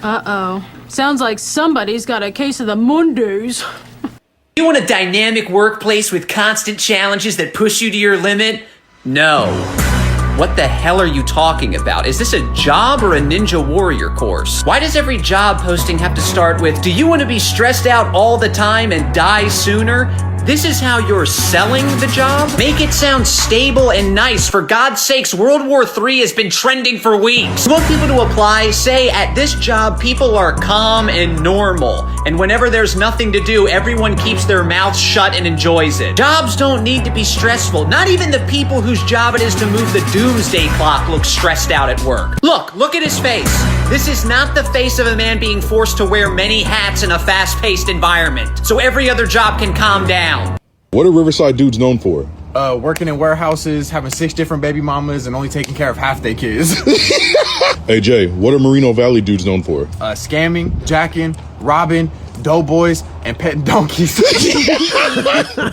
Uh-oh. Sounds like somebody's got a case of the Mondays. You want a dynamic workplace with constant challenges that push you to your limit? No. What the hell are you talking about? Is this a job or a Ninja Warrior course? Why does every job posting have to start with, do you want to be stressed out all the time and die sooner? This is how you're selling the job? Make it sound stable and nice. For God's sakes, World War III has been trending for weeks. You want people to apply? Say, at this job, people are calm and normal. And whenever there's nothing to do, everyone keeps their mouths shut and enjoys it. Jobs don't need to be stressful. Not even the people whose job it is to move the doomsday clock look stressed out at work. Look at his face. This is not the face of a man being forced to wear many hats in a fast-paced environment. So every other job can calm down. What are Riverside dudes known for? Working in warehouses, having 6 different baby mamas, and only taking care of half their kids. Hey Jay, what are Merino Valley dudes known for? Scamming, jacking, robbing, doughboys, and petting donkeys.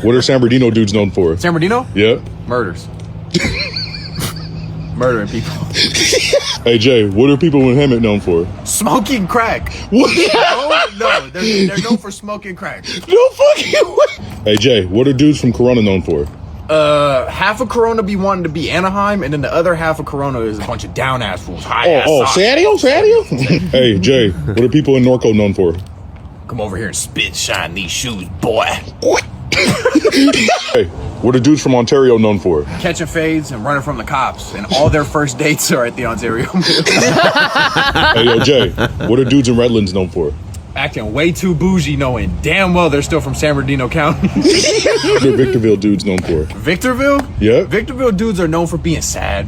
What are San Bernardino dudes known for? San Bernardino? Yeah. Murders. Murdering people. Hey Jay, what are people in Hammett known for? Smoking crack. What? No, they're known for smoking crack. No fucking way. Hey Jay, what are dudes from Corona known for? Half of Corona be wanting to be Anaheim, and then the other half of Corona is a bunch of down ass fools. Sadio? Hey Jay, what are people in Norco known for? Come over here and spit shine these shoes, boy. Hey, what are dudes from Ontario known for? Catching fades and running from the cops, and all their first dates are at the Ontario Mill. Hey yo Jay, what are dudes in Redlands known for? Acting way too bougie, knowing damn well they're still from San Bernardino County. What are Victorville dudes known for? Victorville? Yeah. Victorville dudes are known for being sad,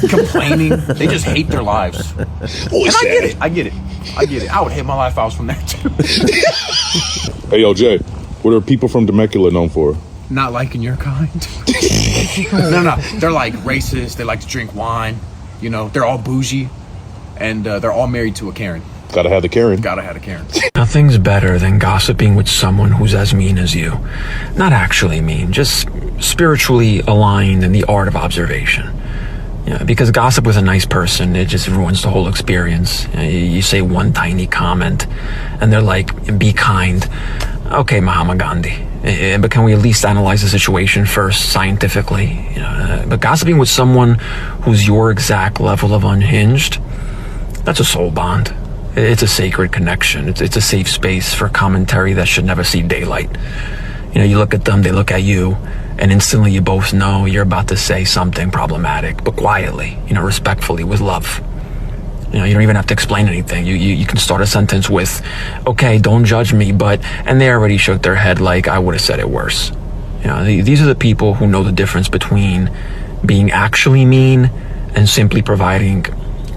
complaining. They just hate their lives. And I get it. I would hate my life if I was from there too. Hey yo Jay, what are people from Temecula known for? Not liking your kind. No. They're like racist. They like to drink wine. You know, they're all bougie. And they're all married to a Karen. Gotta have the Karen. Gotta have a Karen. Nothing's better than gossiping with someone who's as mean as you. Not actually mean, just spiritually aligned in the art of observation. Yeah, because gossip with a nice person, it just ruins the whole experience. You say one tiny comment, and they're like, be kind. Okay, Mahatma Gandhi. But can we at least analyze the situation first, scientifically? But gossiping with someone who's your exact level of unhinged, that's a soul bond. It's a sacred connection. It's a safe space for commentary that should never see daylight. You look at them, they look at you, and instantly you both know you're about to say something problematic, but quietly, respectfully, with love. You don't even have to explain anything. You can start a sentence with, okay, don't judge me, but, and they already shook their head like I would have said it worse. These are the people who know the difference between being actually mean and simply providing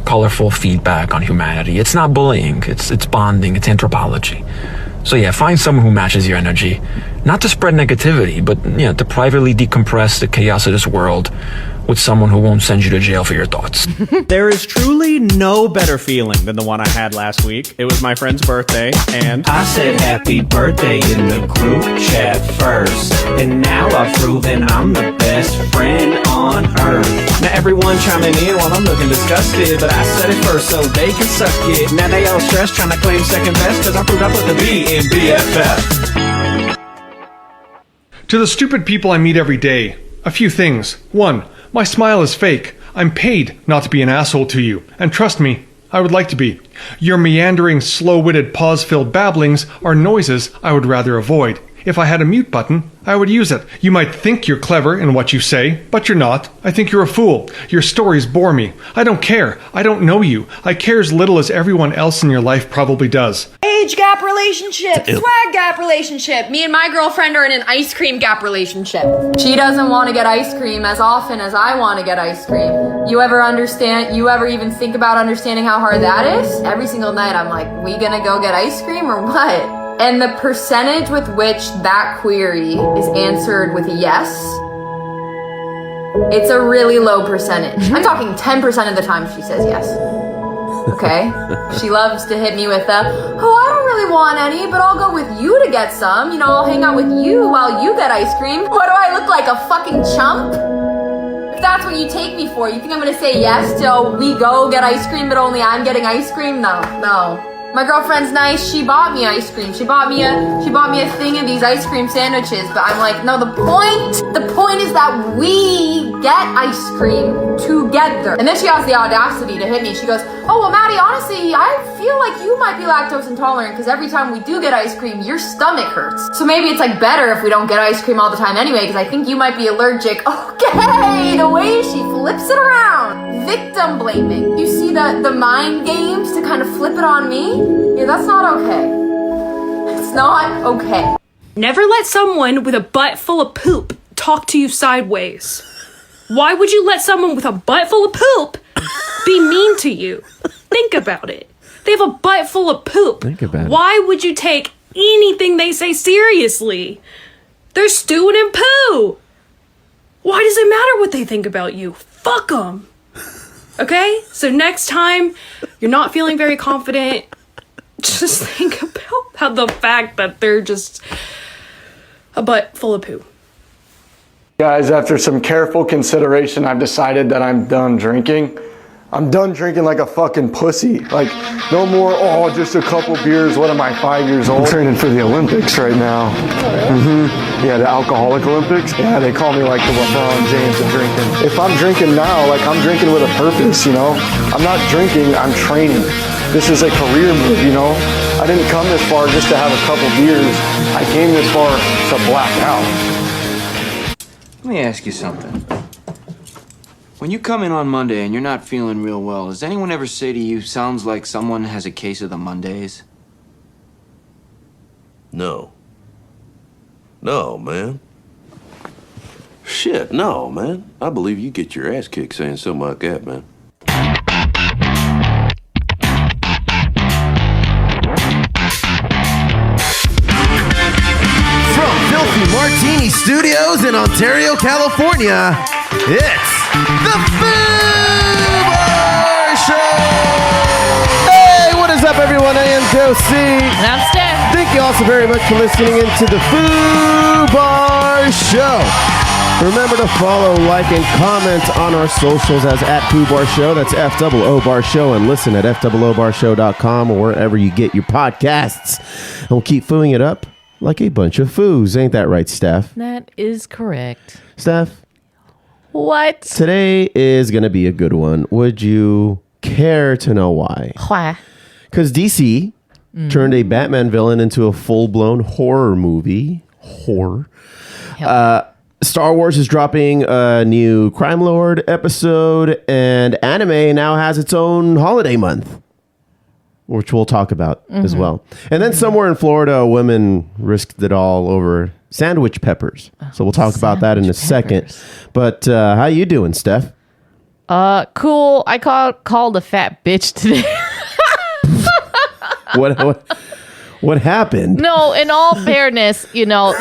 colorful feedback on humanity. It's not bullying, it's bonding, it's anthropology. So yeah, find someone who matches your energy, not to spread negativity, but to privately decompress the chaos of this world with someone who won't send you to jail for your thoughts. There is truly no better feeling than the one I had last week. It was my friend's birthday, and I said happy birthday in the group chat first, and now I've proven I'm the best friend on earth. Now everyone chiming in while I'm looking disgusted, but I said it first so they can suck it. Now they all stressed trying to claim second best, cause I proved I put the B in BFF. To the stupid people I meet every day, a few things. 1. My smile is fake. I'm paid not to be an asshole to you. And trust me, I would like to be. Your meandering, slow-witted, pause-filled babblings are noises I would rather avoid. If I had a mute button, I would use it. You might think you're clever in what you say, but you're not. I think you're a fool. Your stories bore me. I don't care. I don't know you. I care as little as everyone else in your life probably does. Age gap relationship, swag gap relationship. Me and my girlfriend are in an ice cream gap relationship. She doesn't want to get ice cream as often as I want to get ice cream. You ever even think about understanding how hard that is? Every single night I'm like, we gonna go get ice cream or what? And the percentage with which that query is answered with a yes, it's a really low percentage. I'm talking 10% of the time she says yes. Okay? She loves to hit me with I don't really want any, but I'll go with you to get some. I'll hang out with you while you get ice cream. What do I look like, a fucking chump? that's what you take me for. You think I'm gonna say yes to we go get ice cream, but only I'm getting ice cream? No. My girlfriend's nice. She bought me ice cream. She bought me a thing of these ice cream sandwiches. But I'm like, no, the point is that we get ice cream together. And then she has the audacity to hit me. She goes, oh, well, Maddie, honestly, I feel like you might be lactose intolerant because every time we do get ice cream, your stomach hurts. So maybe it's like better if we don't get ice cream all the time anyway, because I think you might be allergic. Okay, the way she flips it around. Victim blaming. You see the mind games to kind of flip it on me? Yeah, that's not okay. It's not okay. Never let someone with a butt full of poop talk to you sideways. Why would you let someone with a butt full of poop be mean to you? Think about it. They have a butt full of poop. Think about it. Why would you take anything they say seriously? They're stewing in poo. Why does it matter what they think about you? Fuck them. Okay? So next time you're not feeling very confident, just think about how the fact that they're just a butt full of poo. Guys, after some careful consideration, I've decided that I'm done drinking. I'm done drinking like a fucking pussy. Like, no more, oh, just a couple beers. What am I, 5 years old? I'm training for the Olympics right now. Yeah, the alcoholic Olympics. Yeah, they call me like the LeBron James of drinking. If I'm drinking now, like I'm drinking with a purpose, you know? I'm not drinking, I'm training. This is a career move, you know? I didn't come this far just to have a couple beers. I came this far to black out. Let me ask you something. When you come in on Monday and you're not feeling real well, does anyone ever say to you, sounds like someone has a case of the Mondays? No. No, man. Shit, no, man. I believe you get your ass kicked saying something like that, man. Martini Studios in Ontario, California, it's the Foo Bar Show! Hey, what is up, everyone? I am Joe C. And I'm Steph. Thank you all so very much for listening into the Foo Bar Show. Remember to follow, like, and comment on our socials as @FooBarShow. That's FOO Bar Show. And listen at FOOBarshow.com or wherever you get your podcasts. And we'll keep fooing it up like a bunch of foos. Ain't that right, Steph? That is correct. Steph? What? Today is going to be a good one. Would you care to know why? Why? Because DC turned a Batman villain into a full-blown horror movie. Star Wars is dropping a new Crime Lord episode, and AniMay now has its own holiday month, which we'll talk about as well. And then somewhere in Florida, a woman risked it all over sandwich peppers. So we'll talk about that in a second. But how you doing, Steph? Cool. I called a fat bitch today. What happened? No, in all fairness, In all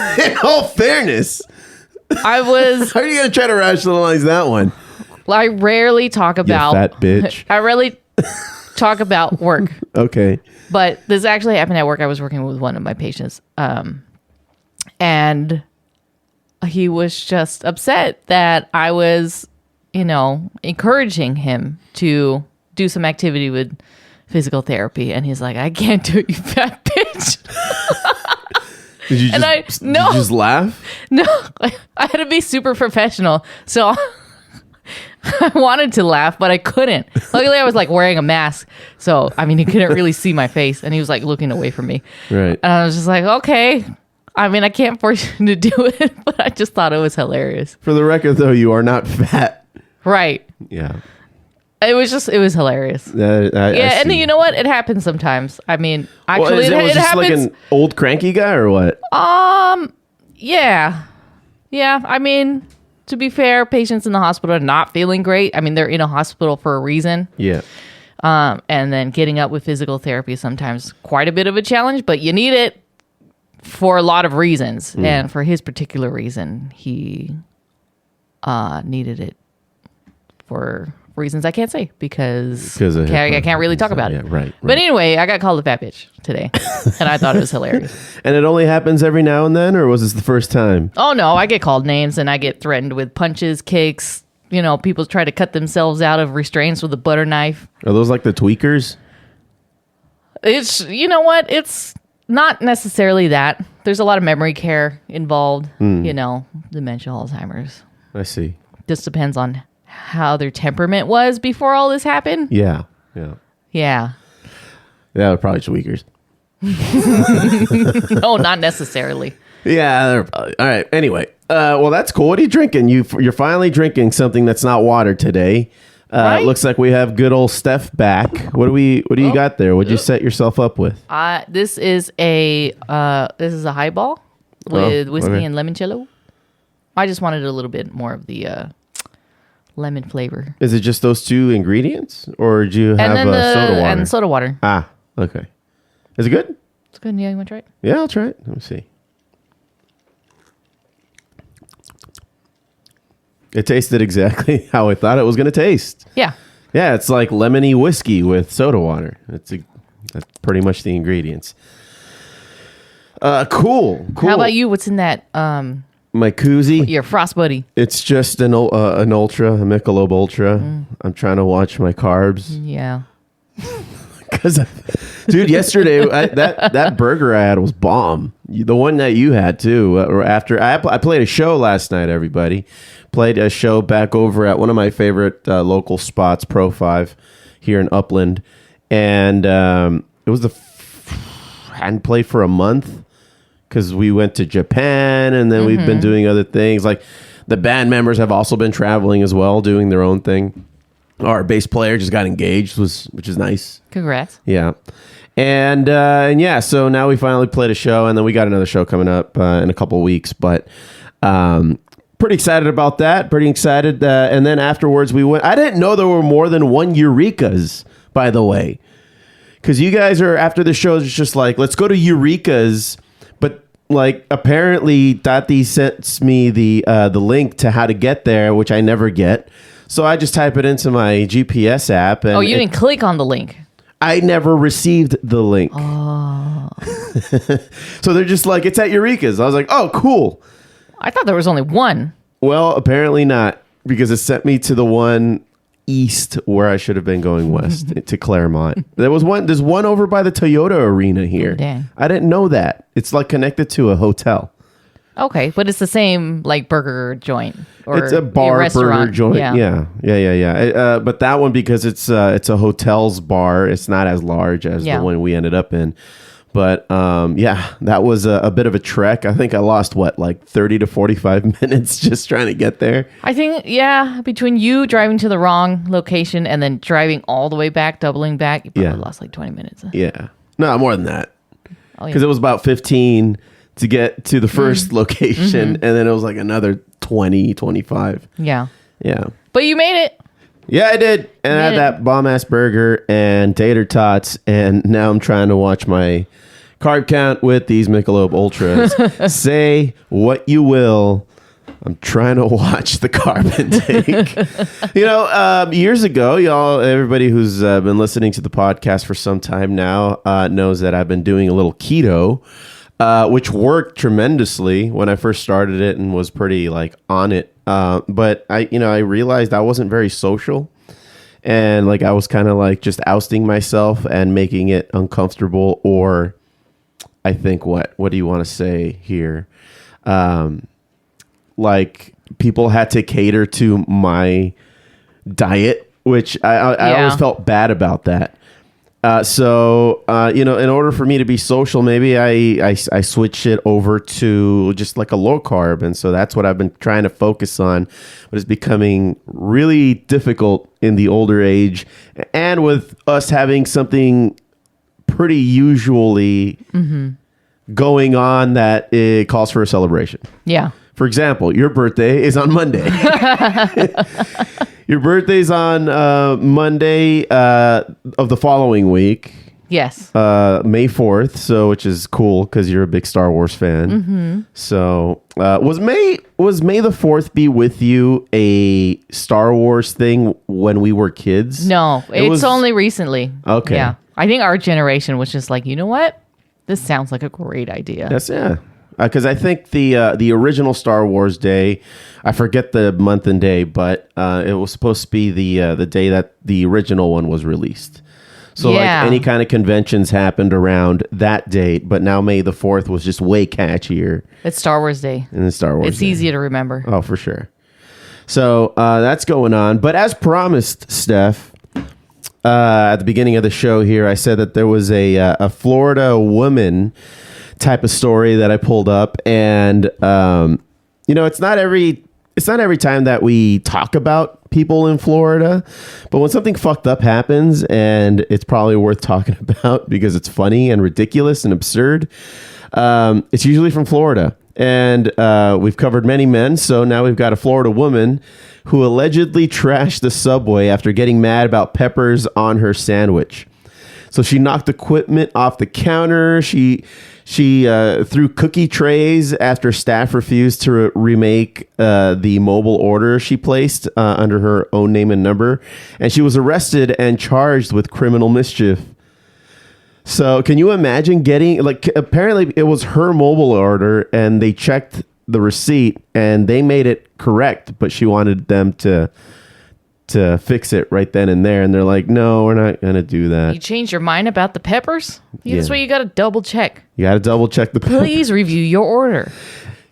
fairness? I was... How are you going to try to rationalize that one? I rarely talk about... You fat bitch. I rarely talk about work. Okay. But this actually happened at work. I was working with one of my patients. And he was just upset that I was, encouraging him to do some activity with physical therapy. And he's like, I can't do it, you fat bitch. Did you just laugh? No, I had to be super professional. So I wanted to laugh, but I couldn't. Luckily, I was like wearing a mask. So, he couldn't really see my face. And he was like looking away from me. Right. And I was just like, okay. I can't force you to do it, but I just thought it was hilarious. For the record, though, you are not fat. Right. Yeah. It was hilarious. And you know what? It happens sometimes. Actually, it happens. Like an old cranky guy or what? Yeah. To be fair, patients in the hospital are not feeling great. They're in a hospital for a reason. Yeah. And then getting up with physical therapy is sometimes quite a bit of a challenge, but you need it for a lot of reasons. And for his particular reason, he needed it for reasons I can't say because I can't really talk about it. Right. But anyway, I got called a fat bitch today, and I thought it was hilarious. And it only happens every now and then, or was this the first time? Oh no, I get called names, and I get threatened with punches, kicks, people try to cut themselves out of restraints with a butter knife. Are those like the tweakers? It's, you know what? It's not necessarily that. There's a lot of memory care involved, dementia, Alzheimer's. I see. Just depends on how their temperament was before all this happened. Yeah. Yeah. Yeah, probably tweakers. No, not necessarily. Yeah, they're probably. All right. Anyway, well, that's cool. What are you drinking? You're finally drinking something that's not water today. Right? It looks like we have good old Steph back. What do you got there? What'd you set yourself up with? This is a highball with whiskey and limoncello. I just wanted a little bit more of the lemon flavor. Is it just those two ingredients, or do you have soda water? And soda water. Ah, okay. Is it good? It's good. Yeah, you want to try it? Yeah, I'll try it. Let me see. It tasted exactly how I thought it was going to taste. Yeah. Yeah, it's like lemony whiskey with soda water. That's pretty much the ingredients. Cool. How about you? What's in that? My koozie? Your Frost Buddy. It's just an Ultra, a Michelob Ultra. I'm trying to watch my carbs. Yeah. Because, dude, yesterday that burger I had was bomb. The one that you had too. After I played a show last night, everybody played a show back over at one of my favorite local spots, Pro 5, here in Upland, and it was hadn't played for a month because we went to Japan, and then we've been doing other things. Like the band members have also been traveling as well, doing their own thing. Our bass player just got engaged, which is nice. Congrats. Yeah. And yeah, so now we finally played a show, and then we got another show coming up in a couple of weeks. But pretty excited about that. Pretty excited. And then afterwards we went. I didn't know there were more than one Eurekas, by the way. Because you guys are, after the show, it's just like, let's go to Eureka's. But like, apparently Tati sends me the link to how to get there, which I never get. So I just type it into my GPS app. And you didn't click on the link. I never received the link. Oh. So they're just like, it's at Eureka's. I was like, oh, cool. I thought there was only one. Well, apparently not, because it sent me to the one east where I should have been going west to Claremont. There's one over by the Toyota arena here. Dang. I didn't know that. It's like connected to a hotel. Okay, but it's the same like burger joint. Or it's a bar restaurant. burger joint. Yeah. But that one, because it's a hotel's bar, it's not as large as the one we ended up in. But yeah, that was a bit of a trek. I think I lost like 30 to 45 minutes just trying to get there. I think, between you driving to the wrong location and then driving all the way back, doubling back, you probably lost like 20 minutes. Yeah. No, more than that. Because it was about 15 to get to the first location, and then it was like another 20, 25. Yeah. Yeah. But you made it. Yeah, I did. And I had that bomb-ass burger and tater tots, and now I'm trying to watch my carb count with these Michelob Ultras. Say what you will. I'm trying to watch the carb intake. Years ago, everybody who's been listening to the podcast for some time now knows that I've been doing a little keto, which worked tremendously when I first started it and was pretty like on it. But I realized I wasn't very social, and like I was kind of like just ousting myself and making it uncomfortable, or I think what do you want to say here? Like people had to cater to my diet, which I always felt bad about that. So in order for me to be social, maybe I switch it over to just like a low carb. And so that's what I've been trying to focus on, but it's becoming really difficult in the older age. And with us having something pretty usually going on that it calls for a celebration. Yeah. For example, your birthday is on Monday. Your birthday's on Monday of the following week. Yes. May 4th, which is cool because you're a big Star Wars fan. So was May the 4th be with you a Star Wars thing when we were kids? No, it's only recently. Okay. Yeah. I think our generation was just like, you know what? This sounds like a great idea. Yes, yeah. because I think the original Star Wars Day, I forget the month and day, but it was supposed to be the day that the original one was released. So like any kind of conventions happened around that date, but now May the 4th was just way catchier. It's Star Wars Day. And it's Star Wars It's Day. easy to remember. Oh, for sure. So that's going on. But as promised, Steph, at the beginning of the show here, I said that there was a Florida woman type of story that I pulled up. And, it's not every time that we talk about people in Florida, but when something fucked up happens, and it's probably worth talking about because it's funny and ridiculous and absurd, it's usually from Florida. And we've covered many men, so now we've got a Florida woman who allegedly trashed the subway after getting mad about peppers on her sandwich. So she knocked equipment off the counter. She threw cookie trays after staff refused to remake the mobile order she placed under her own name and number. And she was arrested and charged with criminal mischief. So can you imagine getting, apparently it was her mobile order and they checked the receipt and they made it correct, but she wanted them to fix it right then and there. And they're like, no, we're not going to do that. You changed your mind about the peppers? That's why you got to double check. You got to double check the peppers. Please review your order.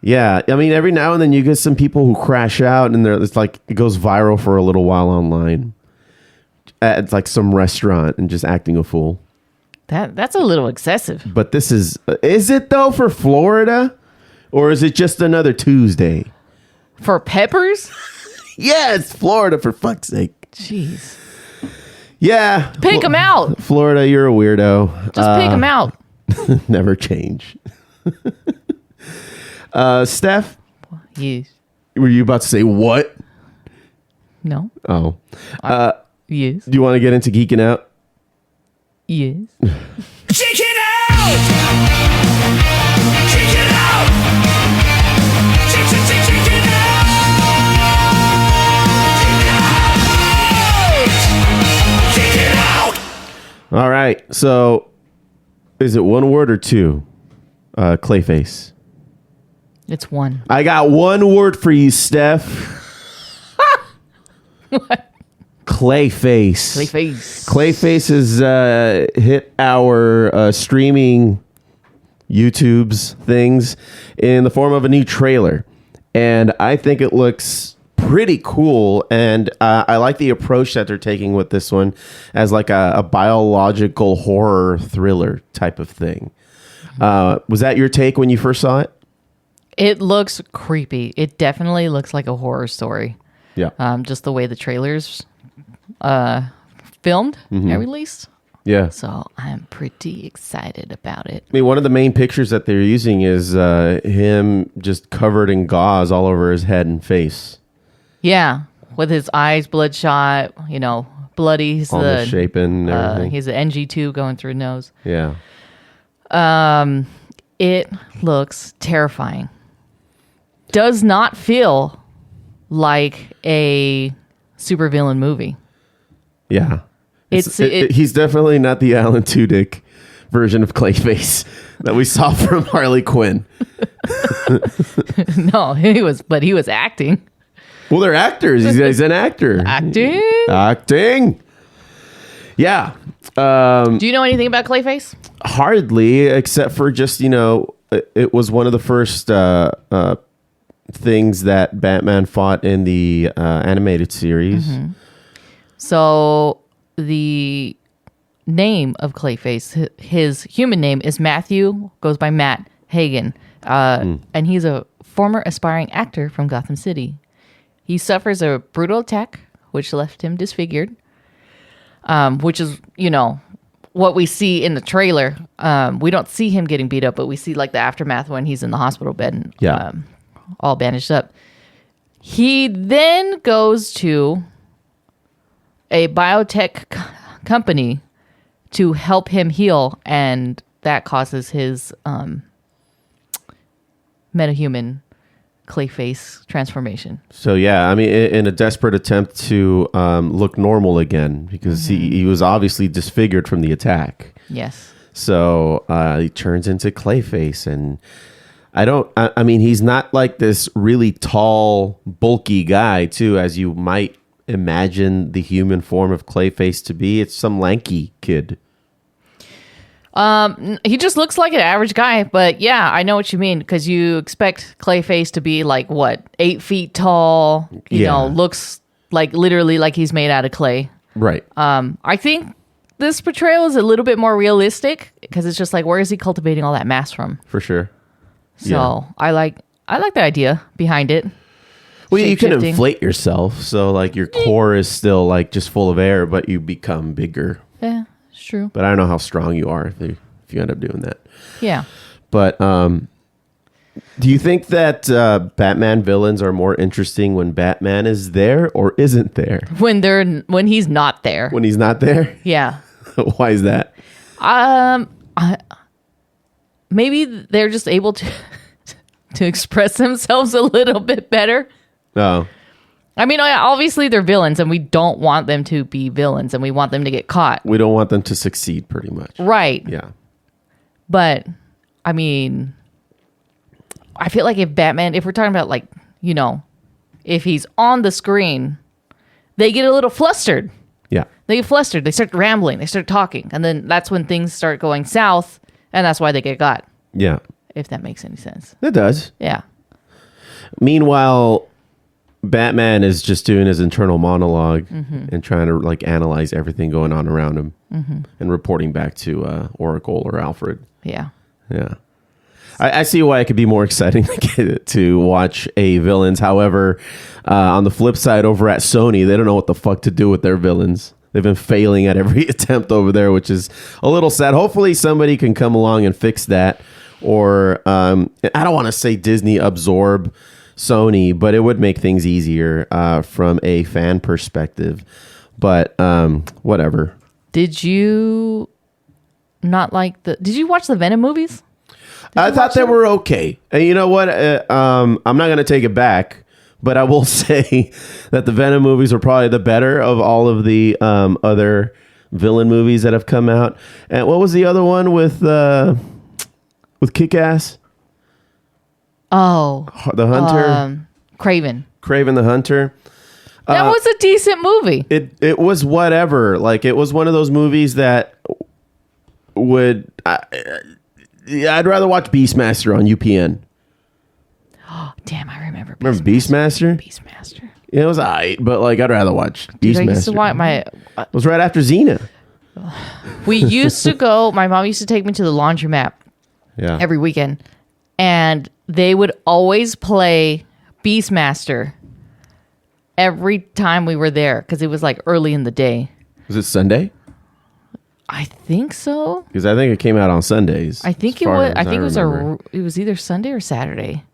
Yeah. I mean, every now and then you get some people who crash out and it's like, it goes viral for a little while online. It's like some restaurant and just acting a fool. That's a little excessive. But this is it though for Florida? Or is it just another Tuesday? For peppers? Yeah, it's Florida, for fuck's sake. Jeez. Yeah. Pick them out. Florida, you're a weirdo. Just pick them out. Never change. Steph? Yes. Were you about to say what? No. Oh. Yes. Do you want to get into Geeking Out? Yes. Check it out! Check it out! Check it out! Check it out! All right. So, is it one word or two? Clayface. It's one. I got one word for you, Steph. What? Clayface. Clayface. Clayface has hit our streaming YouTube's things in the form of a new trailer. And I think it looks pretty cool. And I like the approach that they're taking with this one as like a biological horror thriller type of thing. Was that your take when you first saw it? It looks creepy. It definitely looks like a horror story. Yeah. Just the way the trailers filmed and released. Yeah. So I'm pretty excited about it. I mean, one of the main pictures that they're using is him just covered in gauze all over his head and face. Yeah. With his eyes bloodshot, bloody. He's all misshapen and everything. He's an NG2 going through his nose. Yeah. It looks terrifying. Does not feel like a supervillain movie. Yeah. He's definitely not the Alan Tudyk version of Clayface that we saw from Harley Quinn. No, he was acting. Well, they're actors. He's an actor. Acting. Yeah. Do you know anything about Clayface? Hardly, except for just, it was one of the first things that Batman fought in the animated series. Mm-hmm. So the name of Clayface, his human name is Matthew, goes by Matt Hagen. And he's a former aspiring actor from Gotham City. He suffers a brutal attack, which left him disfigured, which is, what we see in the trailer. We don't see him getting beat up, but we see like the aftermath when he's in the hospital bed and all bandaged up. He then goes to a biotech company to help him heal, and that causes his metahuman Clayface transformation. So yeah, I mean, in a desperate attempt to look normal again, because he was obviously disfigured from the attack. Yes. So he turns into Clayface, and I mean, he's not like this really tall, bulky guy, too, as you might imagine the human form of Clayface to be. It's some lanky kid. He just looks like an average guy, but yeah, I know what you mean, because you expect Clayface to be like, what, 8 feet tall, you know, looks like literally like he's made out of clay. Right. I think this portrayal is a little bit more realistic, because it's just like, where is he cultivating all that mass from? For sure. So I like the idea behind it. Well, you can Shape-shifting. inflate yourself, so like your core is still like just full of air, but you become bigger. Yeah, it's true. But I don't know how strong you are if you end up doing that. Yeah. But do you think that Batman villains are more interesting when Batman is there or isn't there? When he's not there. When he's not there? Yeah. Why is that? Maybe they're just able to express themselves a little bit better. Oh. I mean, obviously they're villains, and we don't want them to be villains, and we want them to get caught. We don't want them to succeed, pretty much. Right. Yeah. But, I mean, I feel like if we're talking about, like, you know, if he's on the screen, they get a little flustered. Yeah. They get flustered. They start rambling. They start talking. And then that's when things start going south, and that's why they get got. Yeah. If that makes any sense. It does. Yeah. Meanwhile, Batman is just doing his internal monologue and trying to like analyze everything going on around him and reporting back to Oracle or Alfred. Yeah. Yeah. I see why it could be more exciting to watch a villains. However, on the flip side, over at Sony, they don't know what the fuck to do with their villains. They've been failing at every attempt over there, which is a little sad. Hopefully somebody can come along and fix that. Or I don't want to say Disney absorb Sony, but it would make things easier from a fan perspective. But whatever. Did you not like did you watch the Venom movies? I thought they were okay. And you know what? I'm not going to take it back, but I will say that the Venom movies are probably the better of all of the other villain movies that have come out. And what was the other one with Kick-Ass? Oh. The Hunter? Craven the Hunter. That was a decent movie. It was whatever. Like, it was one of those movies that would... I'd rather watch Beastmaster on UPN. Oh, damn, I remember Beastmaster. Remember Beastmaster? Beastmaster. Yeah, it was alright, but like I'd rather watch Dude, Beastmaster. I used to watch it was right after Xena. We used to go, my mom used to take me to the laundromat every weekend, and they would always play Beastmaster every time we were there, because it was like early in the day. Was it Sunday? I think so. Because I think it came out on Sundays. I think it was. I think it was either Sunday or Saturday.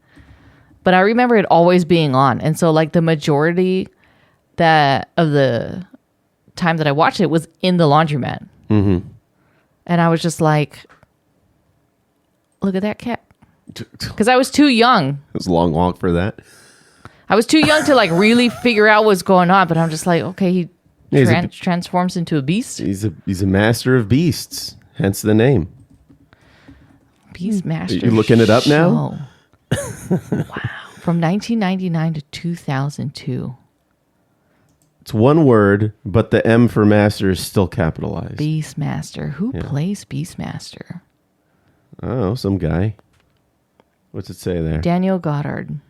But I remember it always being on, and so like the majority of the time that I watched it was in the laundromat, and I was just like, "Look at that cat," because I was too young. It was a long walk for that. I was too young to like really figure out what's going on, but I'm just like, okay, he transforms into a beast. He's a master of beasts, hence the name. Beastmaster. You looking it up now? Wow. From 1999 to 2002. It's one word, but the M for master is still capitalized. Beastmaster. Who plays Beastmaster? Oh, some guy. What's it say there? Daniel Goddard.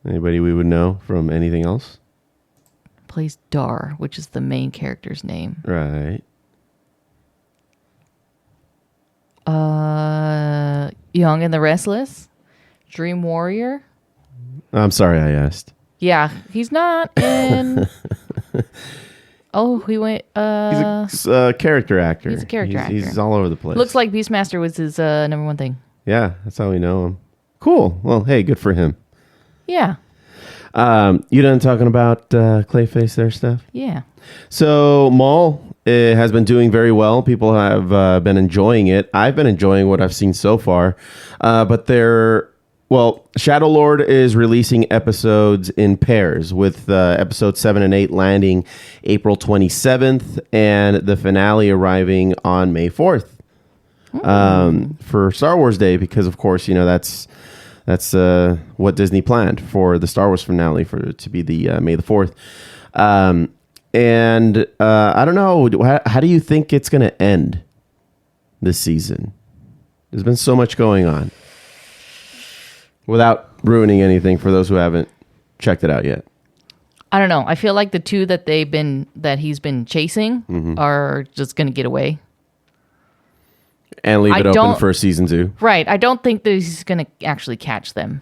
Anybody we would know from anything else? Plays Dar, which is the main character's name. Right. Young and the Restless. Dream Warrior. I'm sorry I asked. Yeah, he's not in... Oh, he went... He's a character actor. He's a character actor. He's all over the place. Looks like Beastmaster was his number one thing. Yeah, that's how we know him. Cool. Well, hey, good for him. Yeah. You done talking about Clayface there, Steph? Yeah. So Maul has been doing very well. People have been enjoying it. I've been enjoying what I've seen so far. But Shadow Lord is releasing episodes in pairs, with episodes 7 and 8 landing April 27th and the finale arriving on May 4th. for Star Wars Day, because of course, that's what Disney planned for the Star Wars finale for it to be the May the 4th. And I don't know, how do you think it's going to end this season? There's been so much going on. Without ruining anything for those who haven't checked it out yet. I don't know. I feel like the two that he's been chasing are just going to get away. And leave it open for season 2. Right. I don't think that he's going to actually catch them.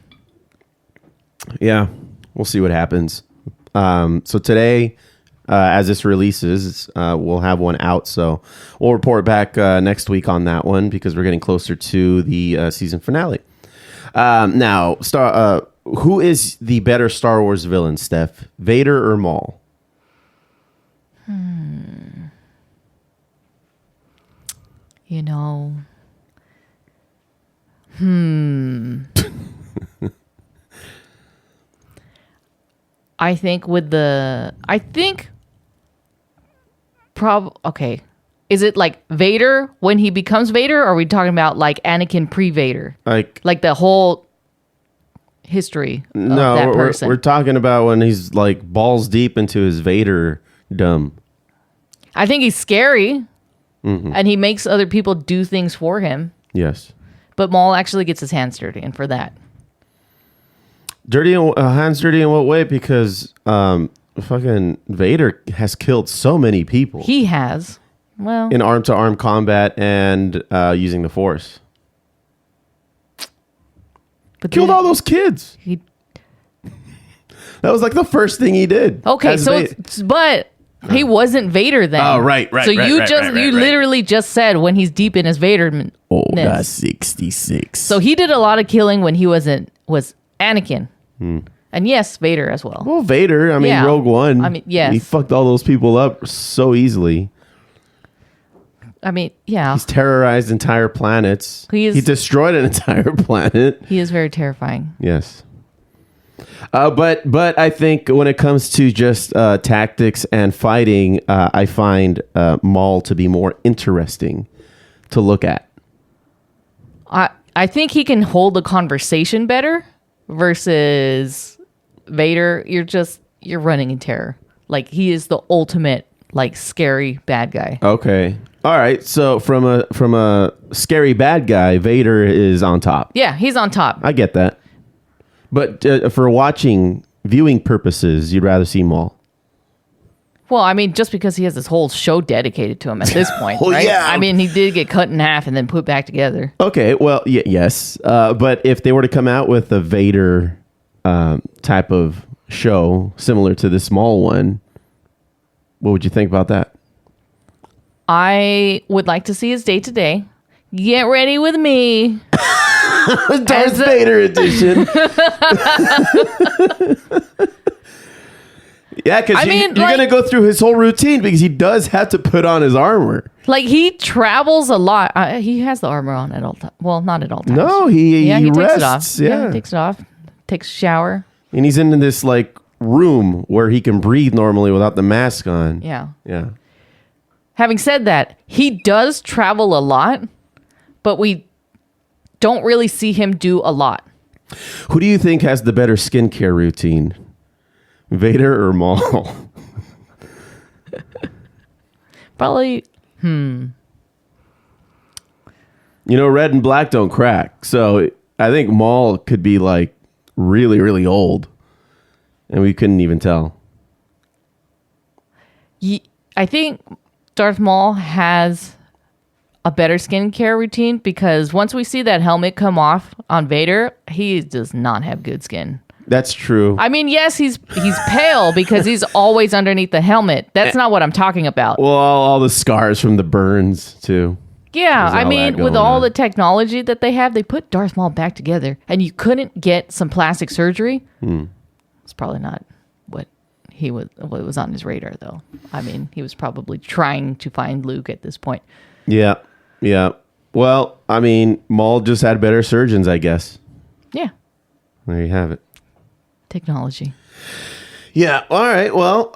Yeah. We'll see what happens. So today, as this releases, we'll have one out. So we'll report back next week on that one because we're getting closer to the season finale. Now, who is the better Star Wars villain, Steph? Vader or Maul? I think okay. Is it like Vader when he becomes Vader, or are we talking about like Anakin pre-Vader? Like the whole history of that person? We're talking about when he's like balls deep into his Vader-dom. I think he's scary, and he makes other people do things for him. Yes. But Maul actually gets his hands dirty, and for that. Hands dirty in what way? Because fucking Vader has killed so many people. He has. Well, in arm-to-arm combat and using the Force. But killed all those kids. That was like the first thing he did. Okay, but he wasn't Vader then. Oh, right. So you literally just said when he's deep in his Vader. Oh, that's 66. So he did a lot of killing when he was Anakin. And yes, Vader as well. Well, Vader, Rogue One. Yes. He fucked all those people up so easily. Yeah. He's terrorized entire planets. He destroyed an entire planet. He is very terrifying. Yes. But I think when it comes to just tactics and fighting, I find Maul to be more interesting to look at. I think he can hold a conversation better versus Vader. You're running in terror. Like he is the ultimate like scary bad guy. Okay. All right. So from a scary bad guy, Vader is on top. Yeah, he's on top. I get that. But for viewing purposes, you'd rather see Maul. Well, just because he has this whole show dedicated to him at this point, right? Yeah. He did get cut in half and then put back together. Okay, well, yes. But if they were to come out with a Vader type of show similar to the Maul one, what would you think about that? I would like to see his day-to-day. Get ready with me. Darth Vader edition. Yeah, because you're going to go through his whole routine because he does have to put on his armor. Like, he travels a lot. He has the armor on at all times. Well, not at all times. No, he takes rests. It off. Yeah, he takes it off. Takes a shower. And he's in this, like, room where he can breathe normally without the mask on. Yeah. Yeah. Having said that, he does travel a lot, but we don't really see him do a lot. Who do you think has the better skincare routine? Vader or Maul? Probably, red and black don't crack. So I think Maul could be like really, really old. And we couldn't even tell. I think Darth Maul has a better skincare routine because once we see that helmet come off on Vader, he does not have good skin. That's true. Yes, he's pale because he's always underneath the helmet. That's not what I'm talking about. Well, all the scars from the burns, too. Yeah, with all the technology that they have, they put Darth Maul back together, and you couldn't get some plastic surgery. It's probably not what was on his radar, though. He was probably trying to find Luke at this point. Yeah. Well, Maul just had better surgeons, I guess. Yeah. There you have it. Technology. Yeah. All right. Well,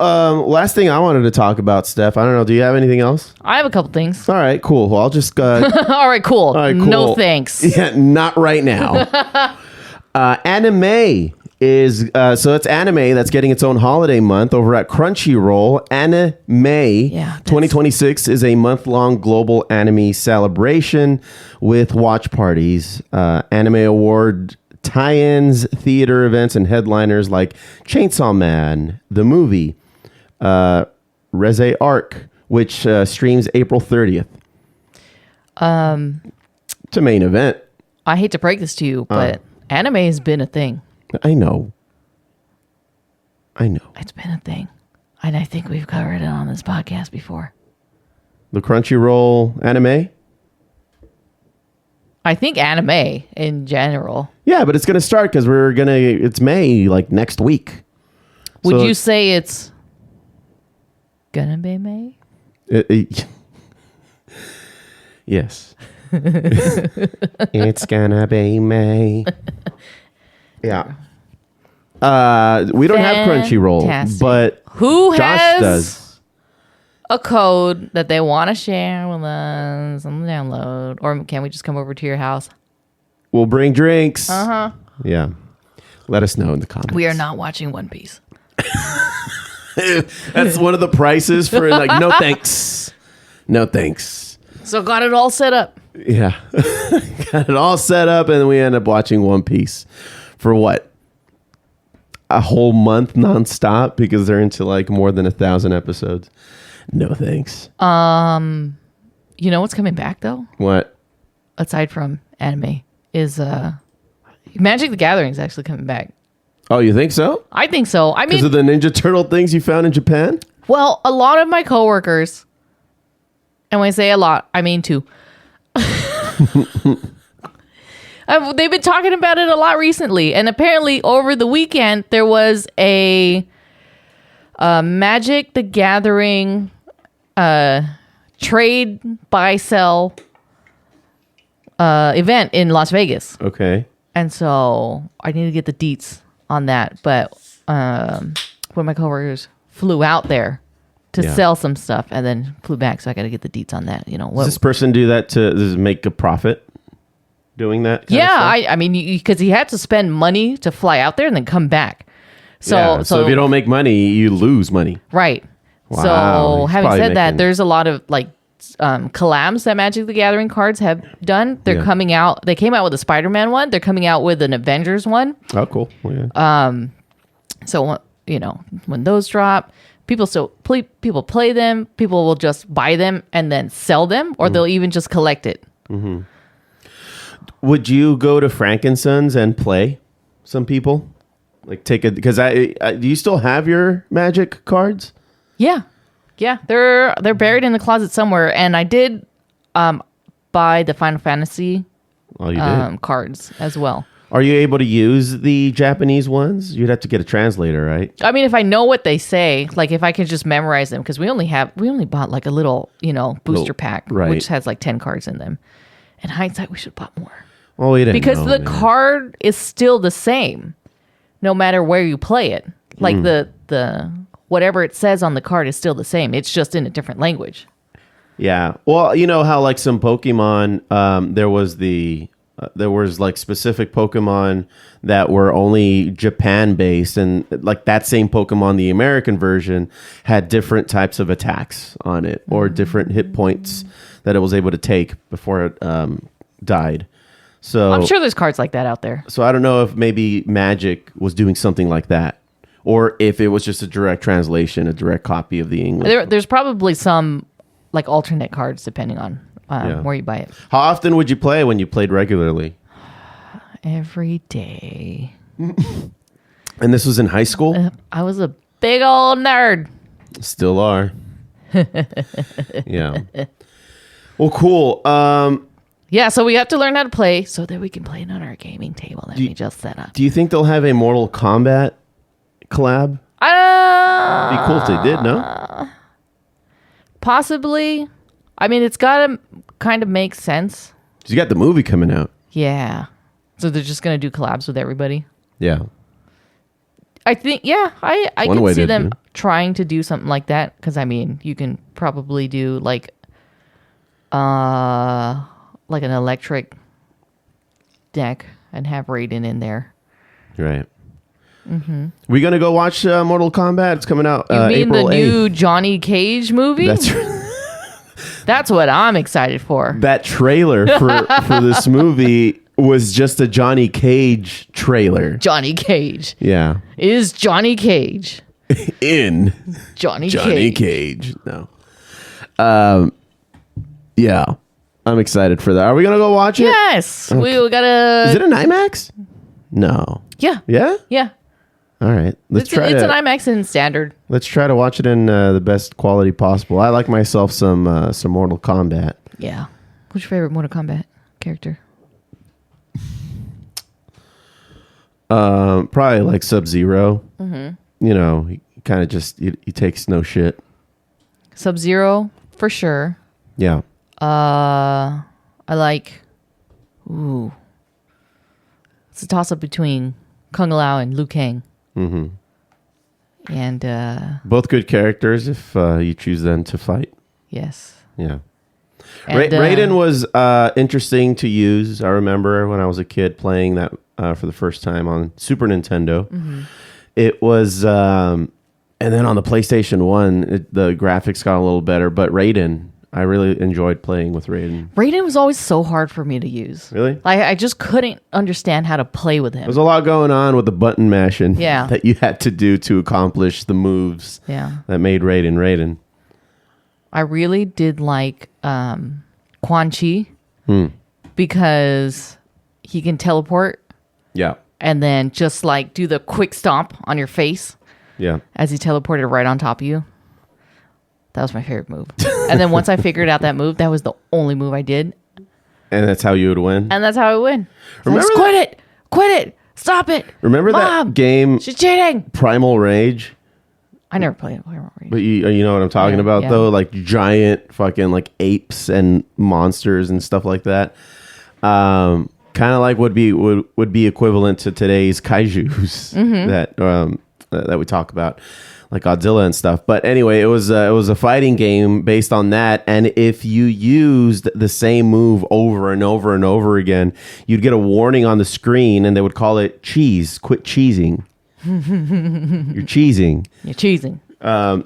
last thing I wanted to talk about, Steph. I don't know. Do you have anything else? I have a couple things. All right. Cool. Well, I'll just. All right. Cool. All right. Cool. No thanks. Yeah. Not right now. AniMay is so it's AniMay that's getting its own holiday month over at Crunchyroll. AniMay 2026 is a month-long global anime celebration with watch parties, anime award tie-ins, theater events, and headliners like Chainsaw Man, the movie, Reze Arc, which streams April 30th. It's a main event. I hate to break this to you, but anime has been a thing. I know. It's been a thing. And I think we've covered it on this podcast before. The Crunchyroll anime? I think anime in general. Yeah, but it's going to start because it's May, like next week. Would you say it's gonna be May? Yes. It's gonna be May. Yeah. We don't have Crunchyroll, Fantastic. but Who Josh has does. a code that they want to share with us on the download? Or can we just come over to your house? We'll bring drinks. Uh-huh. Yeah. Let us know in the comments. We are not watching One Piece. That's one of the prices for like, no thanks. No thanks. So got it all set up. Yeah. Got it all set up and then we end up watching One Piece for what? A whole month nonstop because they're into like more than 1,000 episodes. No thanks. You know what's coming back though? What? Aside from anime is Magic the Gathering is actually coming back. Oh, you think so? I think so. I Because mean, of the Ninja Turtle things you found in Japan? well, a lot of my coworkers, and when I say a lot, I mean two. They've been talking about it a lot recently, and apparently over the weekend there was a Magic the Gathering trade buy sell event in Las Vegas. Okay. And so I need to get the deets on that. But one of my coworkers flew out there to sell some stuff and then flew back. So I got to get the deets on that. You know, Does this person do that to make a profit doing that? I mean, because he had to spend money to fly out there and then come back. So if you don't make money, you lose money. Right. Wow, So he's having probably said that, making- there's a lot of like collabs that Magic the Gathering cards have done. They're coming out. They came out with a Spider-Man one. They're coming out with an Avengers one. Oh, cool. Well, yeah. So you know, when those drop, people play them. People will just buy them and then sell them, or they'll even just collect it. Mm-hmm. Would you go to Frankensons and play some people? Like because do you still have your Magic cards? Yeah. They're buried in the closet somewhere, and I did buy the Final Fantasy cards as well. Are you able to use the Japanese ones? You'd have to get a translator, right? I mean, if I know what they say, like if I could just memorize them, because we only bought like a little, booster pack, right. which has like 10 cards in them. In hindsight, we should have bought more. Oh, we didn't because know, the man. card is still the same, no matter where you play it. Like the whatever it says on the card is still the same. It's just in a different language. Yeah. Well, you know how like some Pokemon, there was like specific Pokemon that were only Japan based, and like that same Pokemon, the American version, had different types of attacks on it or different hit points that it was able to take before it died. So I'm sure there's cards like that out there. So I don't know if maybe Magic was doing something like that, or if it was just a direct translation, a direct copy of the English. There's probably some like alternate cards depending on where you buy it. How often would you play when you played regularly? Every day. And this was in high school? I was a big old nerd. Still are. Yeah. Well, cool. Yeah, so we have to learn how to play so that we can play it on our gaming table that we just set up. Do you think they'll have a Mortal Kombat collab? It'd be cool if they did, no? Possibly. I mean, it's got to kind of make sense. 'Cause you got the movie coming out. Yeah. So they're just going to do collabs with everybody? Yeah. I think, yeah, I One way can see to them do. trying to do something like that. Because, I mean, you can probably do like an electric deck and have Raiden in there. Right. Mm-hmm. We gonna go watch Mortal Kombat? It's coming out You mean April the 8th. new Johnny Cage movie? That's what I'm excited for. That trailer for this movie was just a Johnny Cage trailer. Johnny Cage. Yeah. Is Johnny Cage. In Johnny Cage. No. Yeah. I'm excited for that. Are we gonna go watch it? Yes. Okay. We gotta... Is it an IMAX? No. Yeah. Yeah? Yeah. All right. It's an IMAX in standard. Let's try to watch it in the best quality possible. I like myself some Mortal Kombat. Yeah. What's your favorite Mortal Kombat character? Probably like Sub-Zero. Mm-hmm. You know, he kind of just he takes no shit. Sub-Zero, for sure. Yeah. I like... Ooh. It's a toss-up between Kung Lao and Liu Kang. Mm-hmm. And... both good characters if you choose them to fight. Yes. Yeah. And, Raiden was interesting to use. I remember when I was a kid playing that for the first time on Super Nintendo. Mm-hmm. It was... and then on the PlayStation 1, the graphics got a little better. But Raiden... I really enjoyed playing with Raiden. Raiden was always so hard for me to use. Really? Like, I just couldn't understand how to play with him. There's a lot going on with the button mashing Yeah. that you had to do to accomplish the moves Yeah. that made Raiden. I really did like Quan Chi because he can teleport Yeah. and then just like do the quick stomp on your face Yeah. as he teleported right on top of you. That was my favorite move. And then once I figured out that move, that was the only move I did. And that's how you would win. And that's how I win. So Remember just quit it. Quit it. Stop it. Remember Mom, that game she's cheating. Primal Rage? I never played Primal Rage. But you know what I'm talking about yeah. though? Like giant fucking like apes and monsters and stuff like that. Kind of like would be equivalent to today's kaijus that we talk about. Like Godzilla and stuff. But anyway, it was a fighting game based on that. And if you used the same move over and over and over again, you'd get a warning on the screen and they would call it cheese. Quit cheesing. You're cheesing. You're cheesing.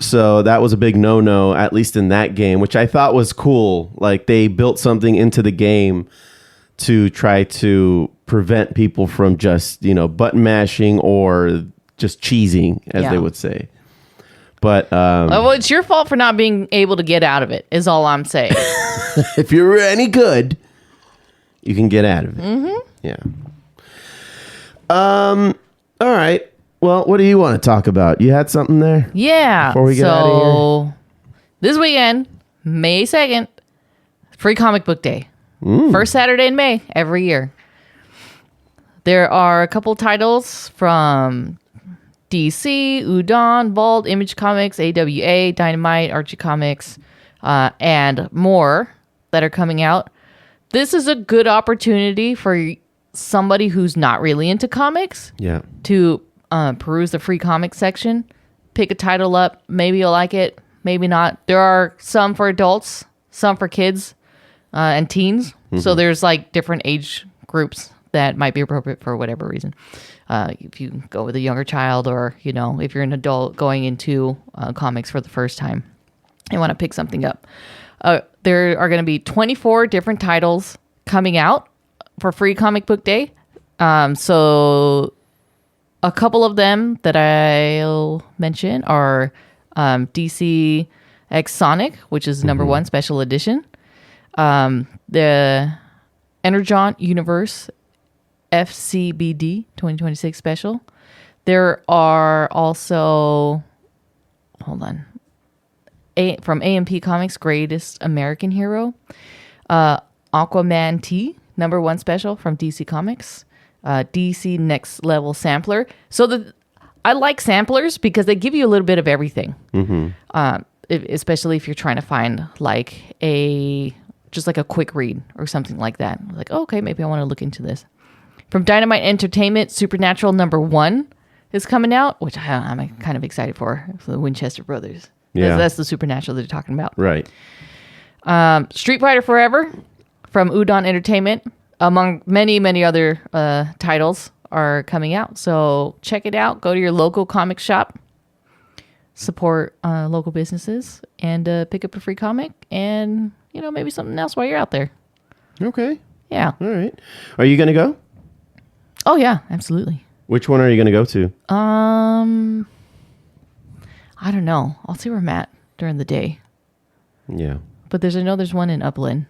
So that was a big no-no, at least in that game, which I thought was cool. Like they built something into the game to try to prevent people from just, button mashing or just cheesing, as they would say. But well, it's your fault for not being able to get out of it, is all I'm saying. if you're any good, you can get out of it. Mm-hmm. Yeah. All right. Well, what do you want to talk about? You had something there? Yeah. Before we get out of here? This weekend, May 2nd, Free Comic Book Day. Mm. First Saturday in May, every year. There are a couple titles from DC, Udon, Vault, Image Comics, AWA, Dynamite, Archie Comics, and more that are coming out. This is a good opportunity for somebody who's not really into comics to peruse the free comics section, pick a title up. Maybe you'll like it, maybe not. There are some for adults, some for kids and teens. Mm-hmm. So there's like different age groups that might be appropriate for whatever reason. If you go with a younger child or, if you're an adult going into comics for the first time and want to pick something up. There are going to be 24 different titles coming out for Free Comic Book Day. So a couple of them that I'll mention are DC X Sonic, which is number one special edition. The Energon Universe FCBD 2026 special. There are also, from AMP Comics, Greatest American Hero, Aquaman T, number one special from DC Comics, DC Next Level Sampler. So I like samplers because they give you a little bit of everything. Mm-hmm. Especially if you're trying to find just like a quick read or something like that. Like, okay, maybe I want to look into this. From Dynamite Entertainment, Supernatural number one, is coming out, which I'm kind of excited for the Winchester Brothers. Yeah. That's the supernatural they're talking about. Right. Street Fighter Forever from Udon Entertainment, among many, many other titles, are coming out. So check it out. Go to your local comic shop, support local businesses, and pick up a free comic and, maybe something else while you're out there. Okay. Yeah. All right. Are you going to go? Oh, yeah, absolutely. Which one are you going to go to? I don't know. I'll see where I'm at during the day. Yeah. But there's one in Upland.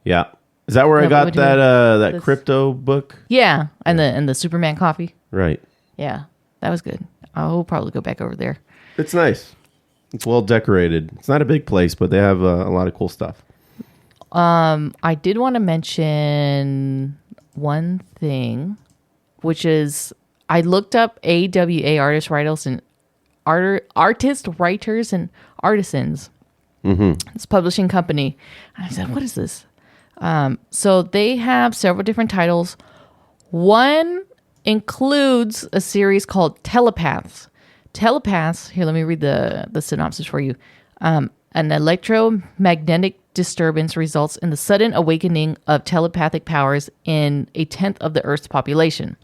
Yeah. Is that where I got that This- crypto book? Yeah, and the Superman coffee. Right. Yeah, that was good. I'll probably go back over there. It's nice. It's well decorated. It's not a big place, but they have a lot of cool stuff. I did want to mention one thing, which is I looked up AWA artists, writers, and artisans. Mm-hmm. This publishing company. And I said, what is this? So they have several different titles. One includes a series called Telepaths. Telepaths, here, let me read the synopsis for you. An electromagnetic disturbance results in the sudden awakening of telepathic powers in a tenth of the Earth's population.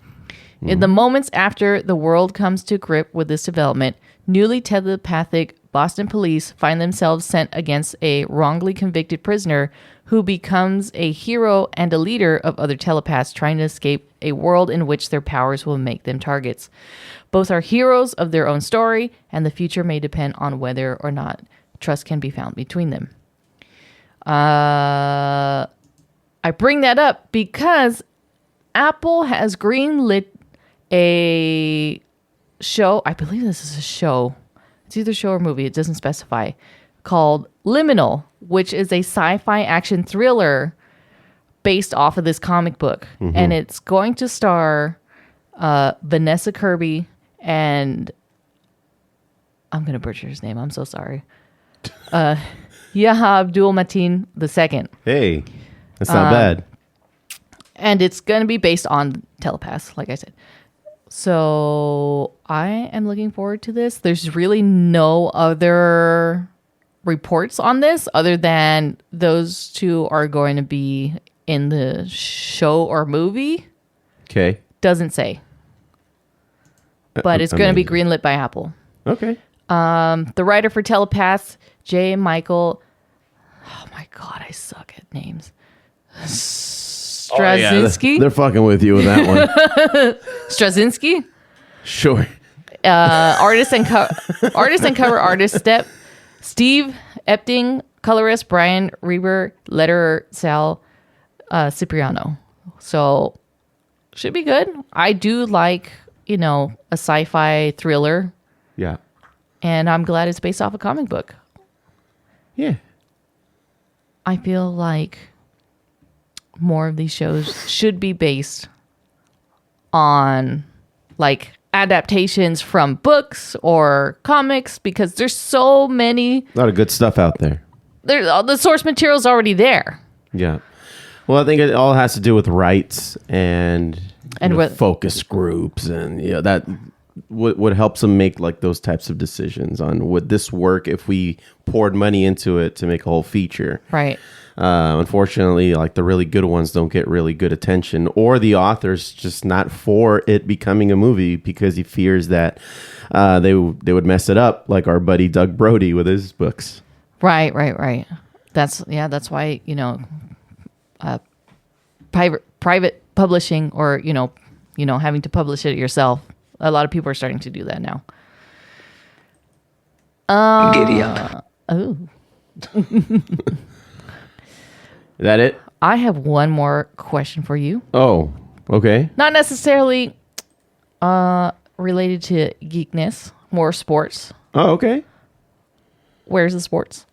In the moments after the world comes to grip with this development, newly telepathic Boston police find themselves sent against a wrongly convicted prisoner who becomes a hero and a leader of other telepaths trying to escape a world in which their powers will make them targets. Both are heroes of their own story, and the future may depend on whether or not trust can be found between them. I bring that up because Apple has greenlit a show. I believe this is a show. It's either show or movie. It doesn't specify. Called Liminal, which is a sci-fi action thriller based off of this comic book. Mm-hmm. And it's going to star Vanessa Kirby and I'm going to butcher his name. I'm so sorry. Yahya Abdul-Mateen II. Hey, that's not bad. And it's going to be based on telepaths, like I said. So I am looking forward to this. There's really no other reports on this other than those two are going to be in the show or movie. Okay. Doesn't say. But it's going to be greenlit by Apple. Okay. The writer for Telepaths, J. Michael. Oh my God, I suck at names. Straczynski. They're fucking with you with that one. Straczynski. Sure. Artist and cover artist Steve Epting, colorist Brian Reber, letterer Sal Cipriano. So should be good. I do like, a sci-fi thriller. Yeah. And I'm glad it's based off a comic book. Yeah. I feel like more of these shows should be based on like adaptations from books or comics because there's so many. A lot of good stuff out there. The source material's already there. Yeah. Well, I think it all has to do with rights and focus groups and that what helps them make like those types of decisions on would this work if we poured money into it to make a whole feature. Right. Unfortunately, like the really good ones don't get really good attention, or the author's just not for it becoming a movie because he fears that they would mess it up, like our buddy Doug Brody with his books. Right. That's why private publishing or having to publish it yourself. A lot of people are starting to do that now. Giddy up. Oh. Is that it? I have one more question for you. Oh, okay. Not necessarily related to geekness, more sports. Oh, okay. Where's the sports?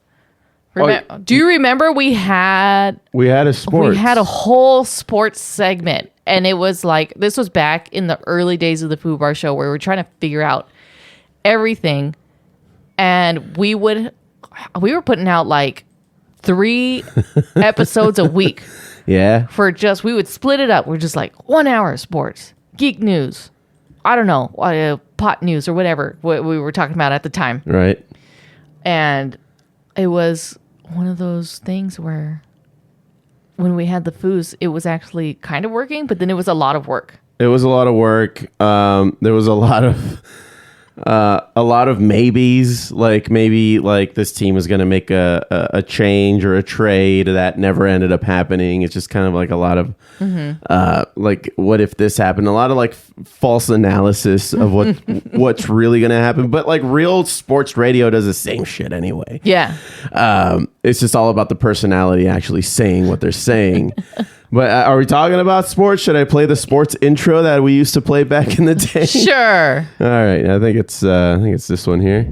Do you remember we had a sports? We had a whole sports segment, and it was like this was back in the early days of the Foo Bar Show, where we were trying to figure out everything, and we were putting out like 3 episodes a week. Yeah. We would split it up. We're just like 1 hour of sports, geek news, I don't know, pot news or whatever what we were talking about at the time. Right. And it was one of those things where when we had the Foos, it was actually kind of working, but then it was a lot of work. It was a lot of work. There was a lot of maybes, like maybe like this team was going to make a change or a trade that never ended up happening. It's just kind of like a lot of like, what if this happened? A lot of like false analysis of what's really going to happen. But like real sports radio does the same shit anyway. Yeah. It's just all about the personality actually saying what they're saying. But are we talking about sports? Should I play the sports intro that we used to play back in the day? Sure. All right. I think it's this one here.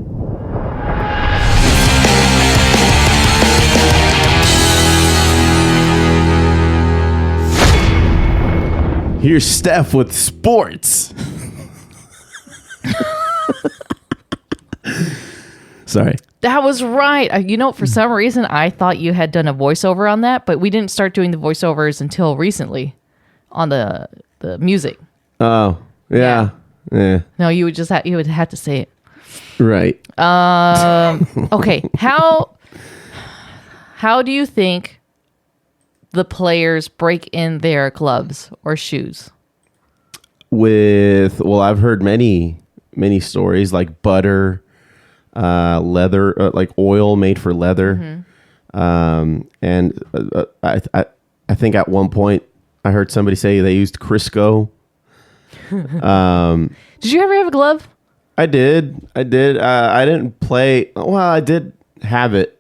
Here's Steph with sports. Sorry. That was right. You know, for some reason, I thought you had done a voiceover on that, but we didn't start doing the voiceovers until recently on the music. Oh, yeah. No, you would have to say it. Right. Okay. How do you think the players break in their gloves or shoes? I've heard many stories like butter, leather, like oil made for leather. And I think at one point I heard somebody say they used Crisco. Did you ever have a glove? I did. I didn't play. Well, I did have it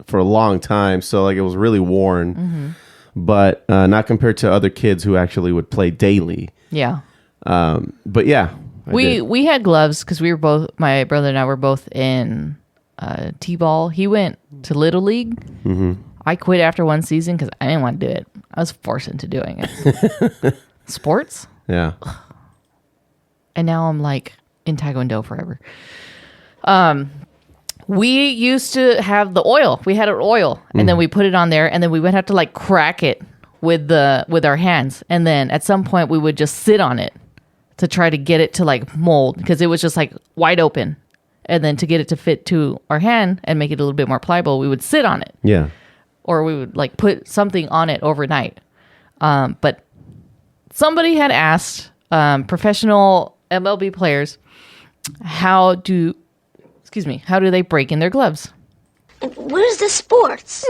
for a long time. So like it was really worn, but not compared to other kids who actually would play daily. Yeah. But yeah. We had gloves because we were both, my brother and I were both in T-ball. He went to Little League. I quit after one season because I didn't want to do it. I was forced into doing it. Sports? Yeah. And now I'm like in Taekwondo forever. We used to have the oil. We had an oil and then we put it on there and then we would have to like crack it with our hands. And then at some point we would just sit on it to try to get it to like mold because it was just like wide open. And then to get it to fit to our hand and make it a little bit more pliable, we would sit on it. Yeah. Or we would like put something on it overnight. But somebody had asked professional MLB players, how do they break in their gloves? Where's the sports?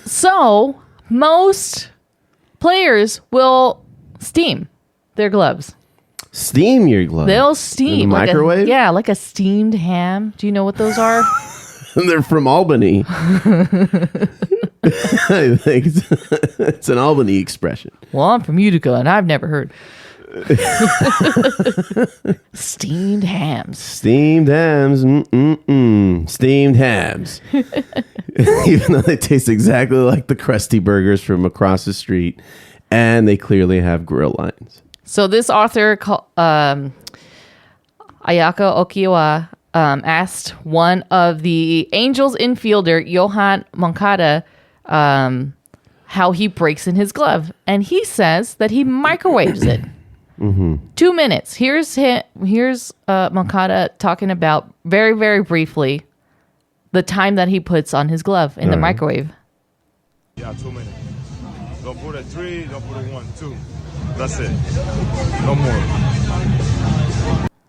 So most players will steam their gloves. Steam your gloves? They'll steam. In the microwave? Like a steamed ham. Do you know what those are? They're from Albany. I think it's an Albany expression. Well, I'm from Eureka, and I've never heard. Steamed hams. Steamed hams. Steamed hams. Even though they taste exactly like the Krusty Burgers from across the street, and they clearly have grill lines. So this author, Ayaka Okiwa, asked one of the Angels infielder, Johan Moncada, how he breaks in his glove. And he says that he microwaves it. 2 minutes. Here's Moncada talking about very, very briefly the time that he puts on his glove in the microwave. Yeah, 2 minutes. Don't put a 3, don't put a 1, 2. That's it. No more.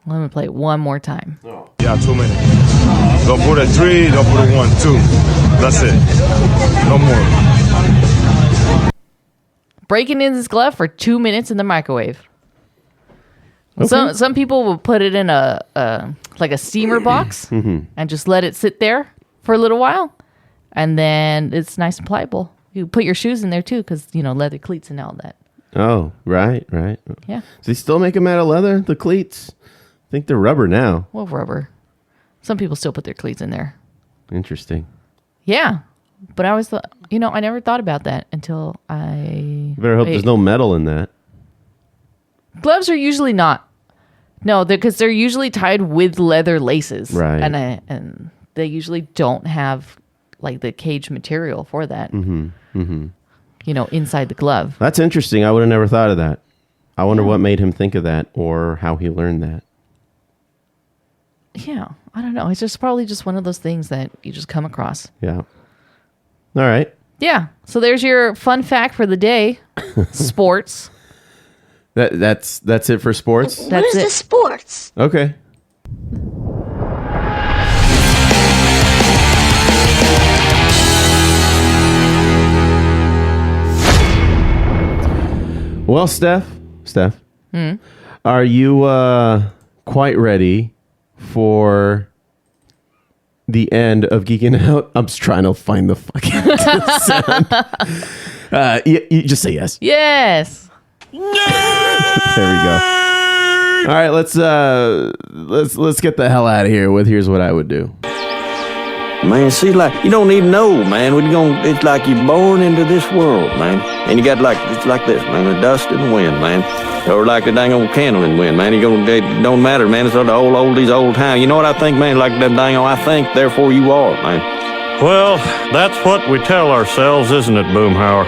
Let me play it one more time. Yeah, 2 minutes. Don't put a 3, don't put a 1, 2. That's it. No more. Breaking in his glove for 2 minutes in the microwave. Okay. Some people will put it in a steamer box and just let it sit there for a little while, and then it's nice and pliable. You put your shoes in there too, because leather cleats and all that. Oh, right. Yeah. Do they still make them out of leather, the cleats? I think they're rubber now. Well, rubber. Some people still put their cleats in there. Interesting. Yeah. But I always thought, I never thought about that until You better hope there's no metal in that. Gloves are usually not. No, because they're usually tied with leather laces. Right. And they usually don't have like the cage material for that. inside the glove. That's interesting. I would have never thought of that. I wonder what made him think of that or how he learned that. Yeah, I don't know. It's just probably just one of those things that you just come across. Yeah. All right. Yeah. So there's your fun fact for the day. Sports. That's it for sports? What is the sports? Okay. Well, Steph, are you quite ready for the end of Geeking Out? I'm just trying to find the fucking sound. You just say yes. Yes. There we go. All right, let's get the hell out of here with Here's What I Would Do. Man, see, like, you don't even know, man. It's like you're born into this world, man. And you got it's like this, man, the dust and the wind, man. Or like the dang old candle in the wind, man. It don't matter, man. It's all the oldies, old time. You know what I think, man? Like that dang old, I think, therefore you are, man. Well, that's what we tell ourselves, isn't it, Boomhauer?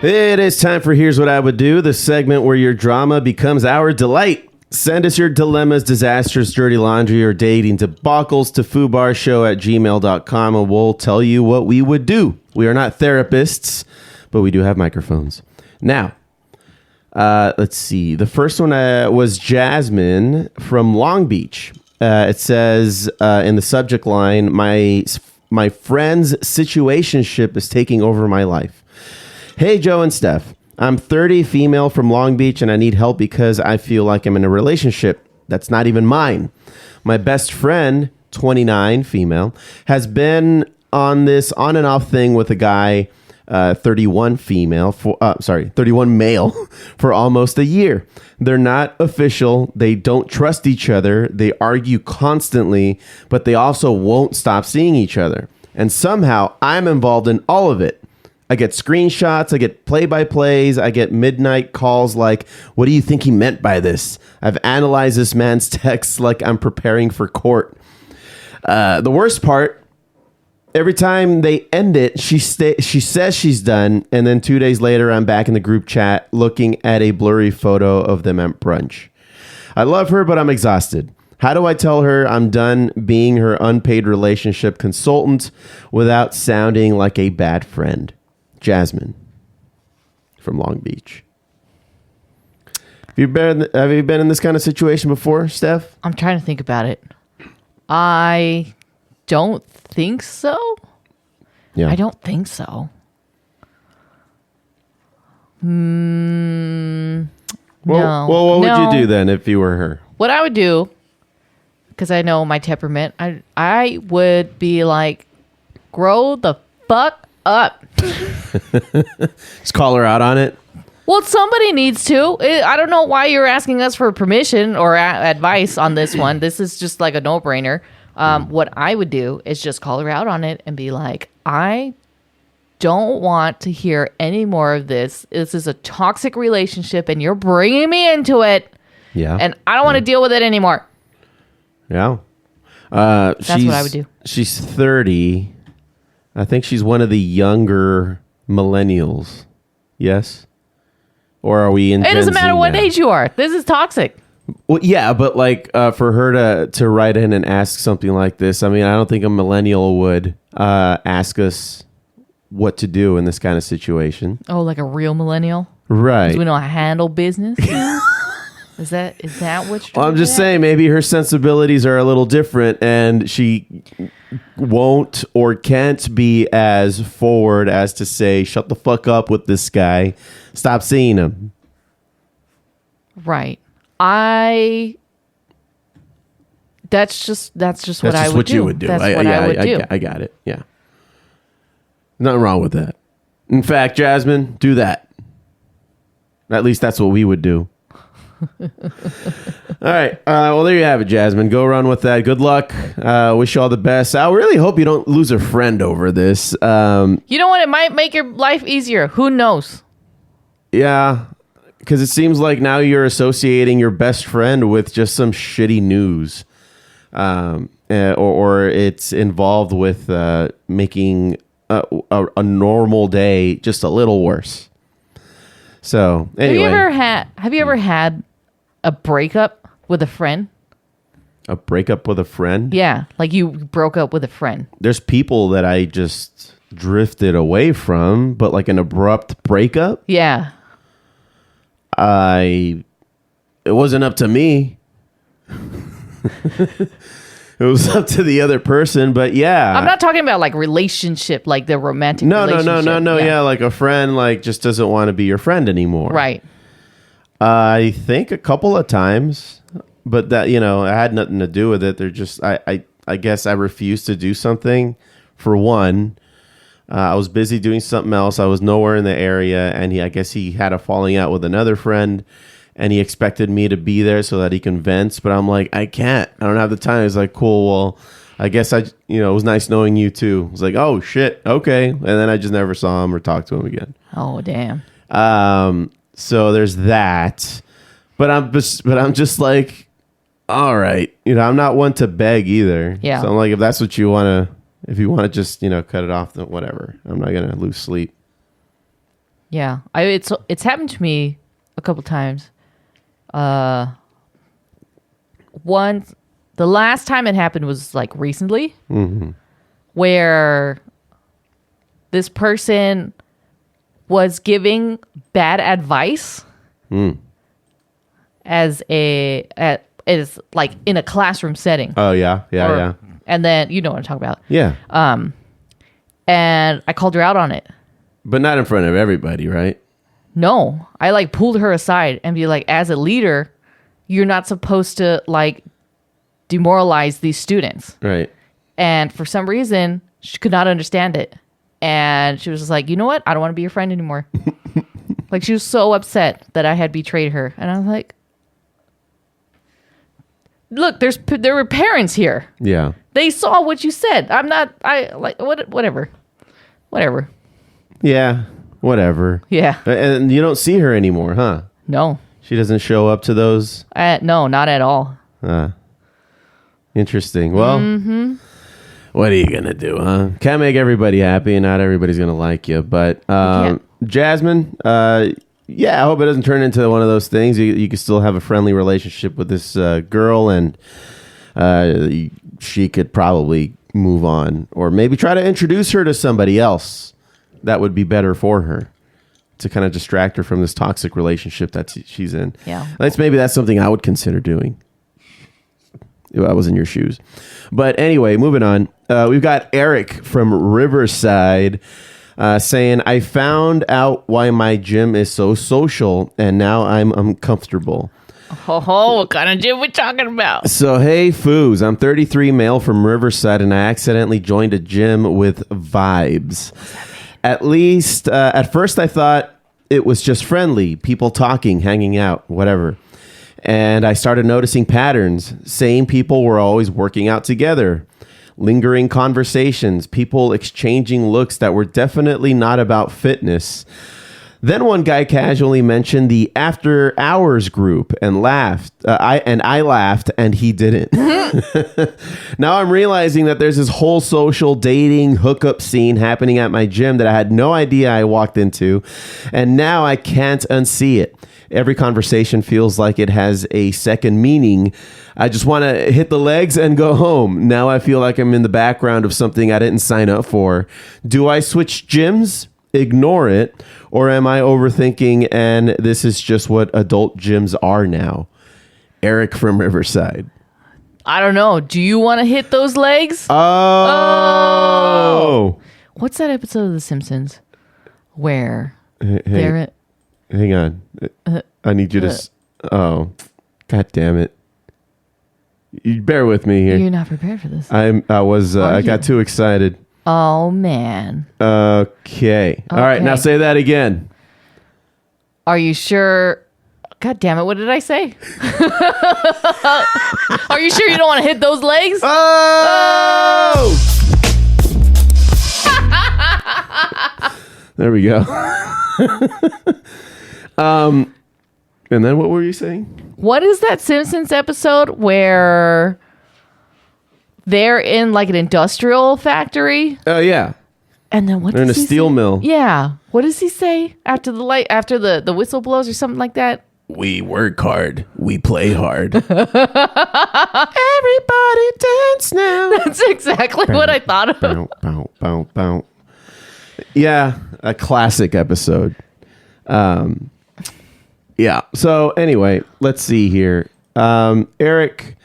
It is time for Here's What I Would Do, the segment where your drama becomes our delight. Send us your dilemmas, disasters, dirty laundry, or dating debacles to foobarshow@gmail.com, and we'll tell you what we would do. We are not therapists, but we do have microphones. Now, let's see. The first one was Jasmine from Long Beach. It says in the subject line, my friend's situationship is taking over my life. Hey, Joe and Steph. I'm 30, female from Long Beach, and I need help because I feel like I'm in a relationship that's not even mine. My best friend, 29, female, has been on this on and off thing with a guy, 31 male, for almost a year. They're not official. They don't trust each other. They argue constantly, but they also won't stop seeing each other. And somehow I'm involved in all of it. I get screenshots, I get play-by-plays, I get midnight calls like, what do you think he meant by this? I've analyzed this man's texts like I'm preparing for court. The worst part, every time they end it, she says she's done, and then 2 days later, I'm back in the group chat looking at a blurry photo of them at brunch. I love her, but I'm exhausted. How do I tell her I'm done being her unpaid relationship consultant without sounding like a bad friend? Jasmine from Long Beach. Have you been in this kind of situation before, Steph? I'm trying to think about it. I don't think so. Yeah. I don't think so. Well, No. what No. would you do then if you were her? What I would do, because I know my temperament, I would be like, grow the fuck up. Just call her out on it. Well, somebody needs to. I don't know why you're asking us for permission or advice on this one. This is just like a no-brainer. What I would do is just call her out on it and be like, I don't want to hear any more of this. This is a toxic relationship and you're bringing me into it. Yeah. And I don't want to deal with it anymore. Yeah. That's what I would do. She's 30. I think she's one of the younger millennials. Yes? Or are we in It doesn't Gen matter Z what now? age you are. This is toxic. Well, yeah, but like for her to write in and ask something like this, I mean, I don't think a millennial would ask us what to do in this kind of situation. Oh, like a real millennial? Right. 'Cause we know how to handle business? Is that what you're Well, I'm just saying maybe her sensibilities are a little different and she won't or can't be as forward as to say, shut the fuck up with this guy. Stop seeing him. Right. That's just what That's I just would what do. you would do. That's what I would do. I got it. Yeah. Nothing wrong with that. In fact, Jasmine, do that. At least that's what we would do. All right. Well, there you have it, Jasmine. Go run with that. Good luck. Wish you all the best. I really hope you don't lose a friend over this. You know what? It might make your life easier. Who knows? Yeah. Because it seems like now you're associating your best friend with just some shitty news. or it's involved with making a normal day just a little worse. So anyway, have you ever had a breakup with a friend? A breakup with a friend? Yeah, like you broke up with a friend. There's people that I just drifted away from, but like an abrupt breakup? Yeah. It wasn't up to me. It was up to the other person, but yeah. I'm not talking about like relationship, like the romantic relationship. No. Yeah, like a friend like just doesn't want to be your friend anymore. Right. I think a couple of times, but that, you know, it had nothing to do with it. They're just, I guess I refused to do something. For one, I was busy doing something else. I was nowhere in the area, and I guess he had a falling out with another friend, and he expected me to be there so that he can vent. But I'm like, I can't. I don't have the time. He's like, cool. Well, I guess it was nice knowing you too. I was like, oh shit, okay. And then I just never saw him or talked to him again. Oh damn. So there's that. But I'm just like, all right. I'm not one to beg either. Yeah. So I'm like, if that's what you want to. If you want to just, cut it off, then whatever. I'm not going to lose sleep. Yeah. It's happened to me a couple times. Once, the last time it happened was like recently, where this person was giving bad advice as like in a classroom setting. Oh, yeah. Yeah. And then, you know what I'm talking about. Yeah. And I called her out on it. But not in front of everybody, right? No. I like pulled her aside and be like, as a leader, you're not supposed to like demoralize these students. Right. And for some reason, she could not understand it. And she was just like, you know what? I don't want to be your friend anymore. Like, she was so upset that I had betrayed her. And I was like, look, there were parents here. Yeah. They saw what you said. Whatever. Yeah, whatever. Yeah. And you don't see her anymore, huh? No. She doesn't show up to those? No, not at all. Interesting. Well, what are you going to do, huh? Can't make everybody happy, and not everybody's going to like you. But Jasmine, yeah, I hope it doesn't turn into one of those things. You can still have a friendly relationship with this girl, and she could probably move on, or maybe try to introduce her to somebody else that would be better for her, to kind of distract her from this toxic relationship that she's in. Yeah, maybe that's something I would consider doing if I was in your shoes. But anyway, moving on. We've got Eric from Riverside. Saying, I found out why my gym is so social, and now I'm uncomfortable. Oh, what kind of gym we talking about? So, hey, Foos, I'm 33, male from Riverside, and I accidentally joined a gym with vibes. At least, at first I thought it was just friendly, people talking, hanging out, whatever. And I started noticing patterns. Same people were always working out together. Lingering conversations, people exchanging looks that were definitely not about fitness. Then one guy casually mentioned the after hours group and laughed. I laughed and he didn't. Now I'm realizing that there's this whole social dating hookup scene happening at my gym that I had no idea I walked into. And now I can't unsee it. Every conversation feels like it has a second meaning. I just want to hit the legs and go home. Now I feel like I'm in the background of something I didn't sign up for. Do I switch gyms? Ignore it? Or am I overthinking and this is just what adult gyms are now? Eric from Riverside. I don't know. Do you want to hit those legs? Oh! What's that episode of The Simpsons where they're... Hang on. I need you to... Oh. God damn it. You bear with me here. You're not prepared for this. I got too excited. Oh, man. Okay. All right. Now say that again. Are you sure? God damn it. What did I say? Are you sure you don't want to hit those legs? Oh! There we go. And then what were you saying? What is that Simpsons episode where they're in like an industrial factory. Oh yeah. And then what? They're in a steel mill. Yeah. What does he say after the whistle blows or something like that? We work hard. We play hard. Everybody dance now. That's exactly what I thought of. Bow, bow, bow, bow. Yeah, a classic episode. Yeah. So anyway, let's see here. Eric,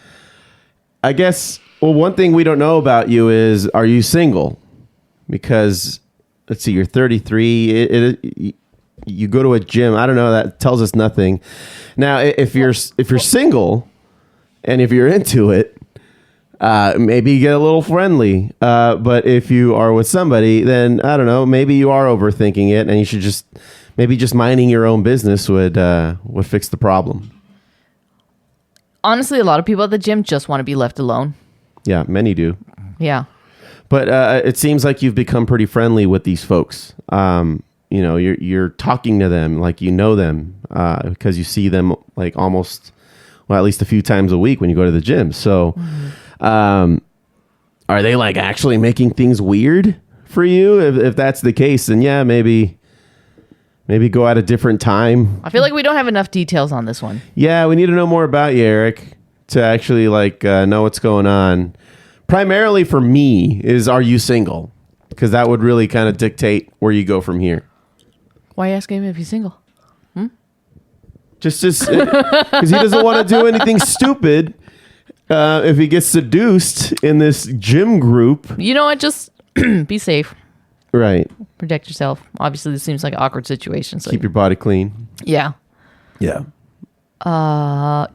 I guess, well, one thing we don't know about you is, are you single? Because, let's see, you're 33. You go to a gym. I don't know. That tells us nothing. Now, if you're single and if you're into it, maybe you get a little friendly. But if you are with somebody, then I don't know. Maybe you are overthinking it, and you should just minding your own business would fix the problem. Honestly, a lot of people at the gym just want to be left alone. Yeah, many do. Yeah. But it seems like you've become pretty friendly with these folks. You're talking to them like you know them because you see them like almost, well, at least a few times a week when you go to the gym. So are they like actually making things weird for you? If that's the case, then yeah, maybe go at a different time. I feel like we don't have enough details on this one. Yeah, we need to know more about you, Eric, to actually know what's going on. Primarily for me is, are you single? Because that would really kind of dictate where you go from here. Why ask him if he's single? Just because he doesn't want to do anything stupid if he gets seduced in this gym group. You know what? Just be safe. Right. Protect yourself. Obviously, this seems like an awkward situation. So keep your body clean. Yeah. Yeah. No,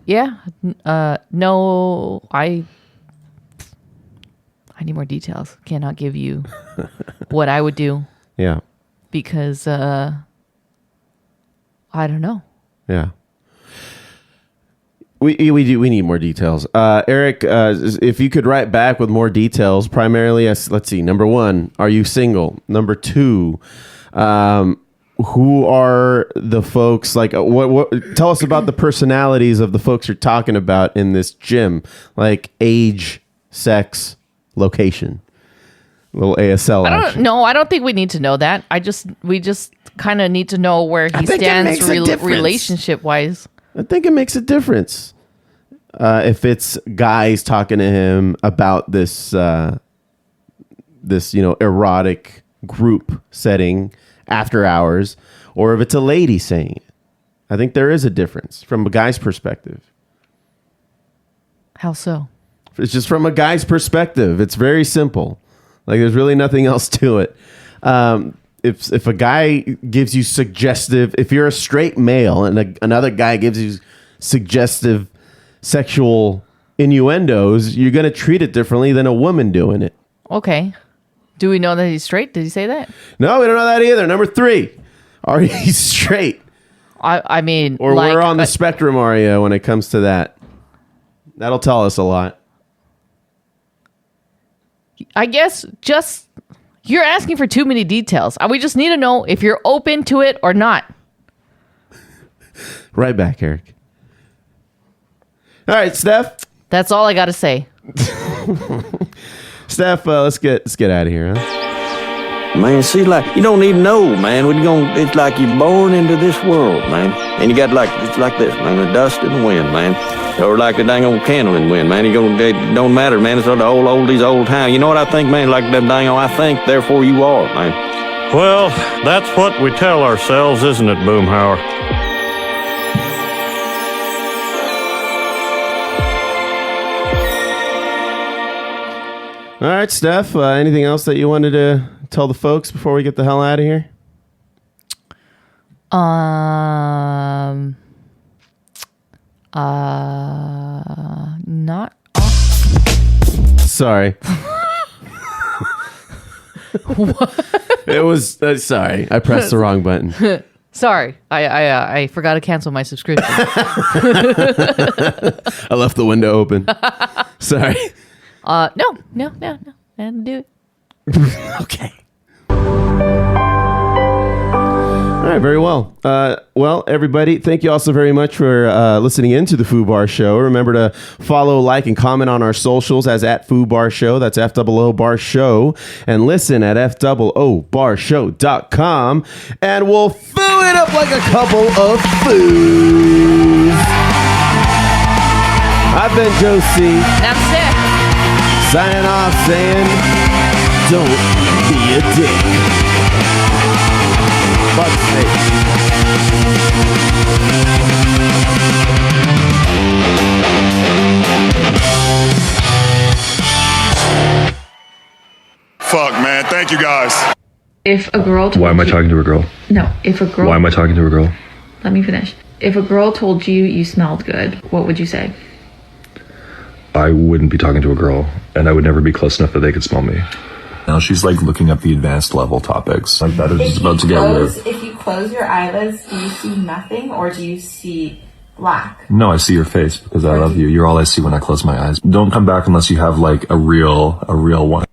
I need more details. Cannot give you what I would do. Yeah. Because I don't know. Yeah. We need more details. Eric, if you could write back with more details, primarily as, let's see, number 1, are you single? Number 2, who are the folks, like what tell us about the personalities of the folks you're talking about in this gym, like age, sex, location. A little ASL. I don't think we need to know that. We just kind of need to know where he stands relationship wise. I think it makes a difference if it's guys talking to him about this erotic group setting after hours, or if it's a lady saying it. I think there is a difference from a guy's perspective. How so? It's just from a guy's perspective. It's very simple. Like, there's really nothing else to it. If a guy gives you suggestive, if you're a straight male and another guy gives you suggestive sexual innuendos, you're going to treat it differently than a woman doing it. Okay. Do we know that he's straight? Did he say that? No, we don't know that either. Number 3, are you straight? I mean, or where on the spectrum are you when it comes to that? That'll tell us a lot. I guess just you're asking for too many details. We just need to know if you're open to it or not. Right back, Eric. All right, Steph. That's all I got to say. Steph, let's get out of here, huh? Man, see, like, you don't even know, man. It's like you're born into this world, man. And you got it's like this, man, the dust and the wind, man. Or like the dang old candle in the wind, man. It don't matter, man. It's all the oldies, old time. You know what I think, man? Like that dang old, I think, therefore you are, man. Well, that's what we tell ourselves, isn't it, Boomhauer? All right, Steph, anything else that you wanted to tell the folks before we get the hell out of here? Not. Sorry. What? It was sorry. I pressed the wrong button. Sorry, I forgot to cancel my subscription. I left the window open. Sorry. No. I didn't do it. Okay. All right, very well. Well, everybody, thank you all so very much for listening in to the Foo Bar Show. Remember to follow, like, and comment on our socials as @FooBarShow. That's FOO Bar Show. And listen at FOOBarshow.com. And we'll foo it up like a couple of foos. I've been Joe C. That's Steph. Signing off saying, don't be a dick. Fuck's sake. Fuck, man. Thank you, guys. If a girl told Why am I talking to a girl? No, if a girl... Why am I talking to a girl? Let me finish. If a girl told you you smelled good, what would you say? I wouldn't be talking to a girl, and I would never be close enough that they could smell me. Now she's like looking up the advanced level topics. Like that is just about to get weird. If you close your eyelids, do you see nothing or do you see black? No, I see your face because I love you. You're all I see when I close my eyes. Don't come back unless you have like a real one.